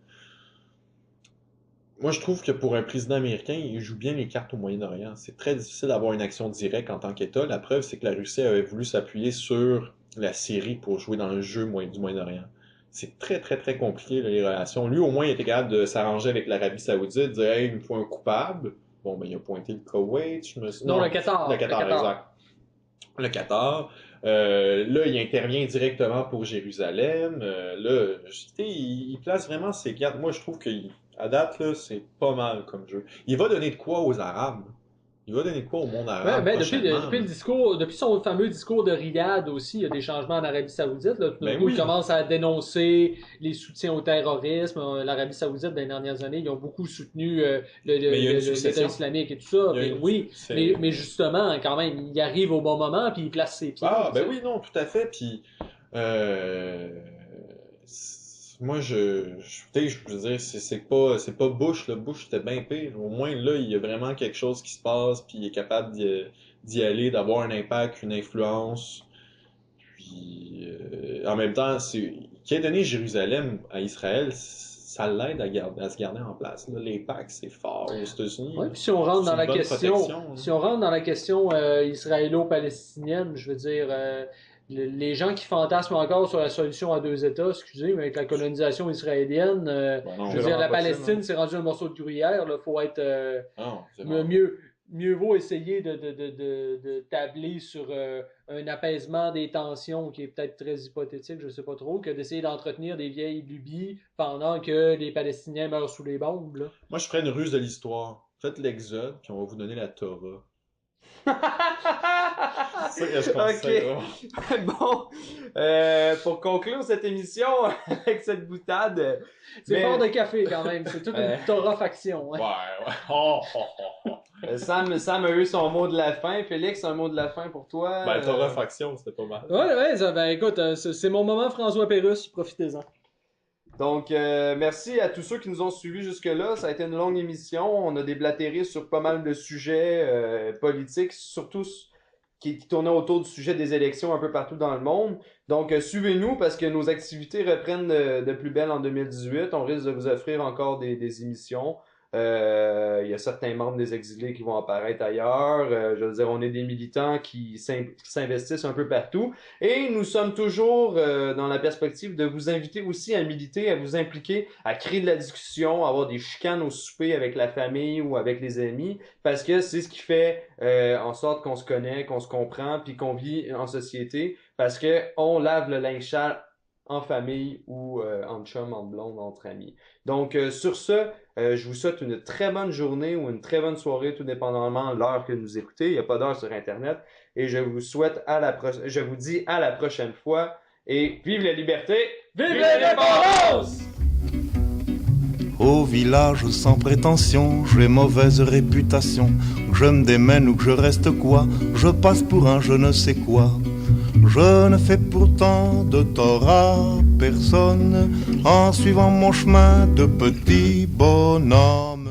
moi, je trouve que pour un président américain, il joue bien les cartes au Moyen-Orient. C'est très difficile d'avoir une action directe en tant qu'État. La preuve, c'est que la Russie avait voulu s'appuyer sur la Syrie pour jouer dans le jeu du Moyen-Orient. C'est très, très, très compliqué, là, les relations. Lui, au moins, il était capable de s'arranger avec l'Arabie Saoudite, dire, hey, il me faut un coupable. Bon, ben, il a pointé le Koweït, Non, le Qatar. Le Qatar, exact. Le Qatar. Là, il intervient directement pour Jérusalem. Là, il place vraiment ses cartes. Moi, je trouve qu'à date, là, c'est pas mal comme jeu. Il va donner de quoi aux Arabes? Il va donner de quoi au monde arabe Ouais, ben, depuis prochainement? le discours, depuis son fameux discours de Riyad aussi, il y a des changements en Arabie Saoudite. Là. Tout d'un Ben coup, oui. il commence à dénoncer les soutiens au terrorisme. L'Arabie Saoudite, dans les dernières années, ils ont beaucoup soutenu Mais il y a une l'État succession. islamique et tout ça. Il y a Puis, une- oui, c'est- mais justement, quand même, il arrive au bon moment puis il place ses pieds. Ah, tu ben sais. oui, non, tout à fait. Puis, moi, tu sais, je veux dire, c'est pas Bush, là. Bush, c'était bien pire. Au moins, là, il y a vraiment quelque chose qui se passe, puis il est capable d'y aller, d'avoir un impact, une influence. Puis, en même temps, qui a donné Jérusalem à Israël, ça l'aide à se garder en place. Là. Les packs, c'est fort aux États-Unis. Ouais, puis si on rentre C'est dans une la bonne question, protection, hein. si on rentre dans la question israélo-palestinienne, je veux dire, les gens qui fantasment encore sur la solution à deux États, excusez, mais avec la colonisation israélienne, Ben non, je veux dire, la vraiment pas ça, Palestine, non. c'est rendu un morceau de gruyère, là, faut être non, c'est bon. mieux vaut essayer de tabler sur un apaisement des tensions qui est peut-être très hypothétique, je sais pas trop, que d'essayer d'entretenir des vieilles lubies pendant que les Palestiniens meurent sous les bombes, là. Moi, je ferais une ruse de l'histoire. Faites l'Exode, puis on va vous donner la Torah. C'est ça que je conseille. Ok. Bon, pour conclure cette émission avec cette boutade, C'est mais, fort de café quand même, c'est toute une torréfaction. Ouais, Hein. ouais. Oh, oh, oh, oh. Sam a eu son mot de la fin. Félix, un mot de la fin pour toi. Ben, torréfaction, c'était pas mal. Ouais, ben écoute, c'est mon moment François Pérusse, profitez-en. Donc, merci à tous ceux qui nous ont suivis jusque-là. Ça a été une longue émission. On a déblatéré sur pas mal de sujets politiques, surtout qui tournaient autour du sujet des élections un peu partout dans le monde. Donc, suivez-nous parce que nos activités reprennent de plus belle en 2018. On risque de vous offrir encore des émissions. Il y a certains membres des exilés qui vont apparaître ailleurs. Je veux dire, on est des militants qui s'investissent un peu partout. Et nous sommes toujours dans la perspective de vous inviter aussi à militer, à vous impliquer, à créer de la discussion, à avoir des chicanes au souper avec la famille ou avec les amis, parce que c'est ce qui fait en sorte qu'on se connaît, qu'on se comprend, puis qu'on vit en société, parce que on lave le linge sale en famille ou entre chum, entre blonde, entre amis. Donc, sur ce, je vous souhaite une très bonne journée ou une très bonne soirée, tout dépendamment de l'heure que vous écoutez. Il n'y a pas d'heure sur Internet. Et je vous souhaite je vous dis à la prochaine fois. Et vive la liberté! Vive l'indépendance! Au village sans prétention, j'ai mauvaise réputation. Que je me démène ou que je reste quoi, je passe pour un je ne sais quoi. Je ne fais pourtant de tort à personne en suivant mon chemin de petit bonhomme.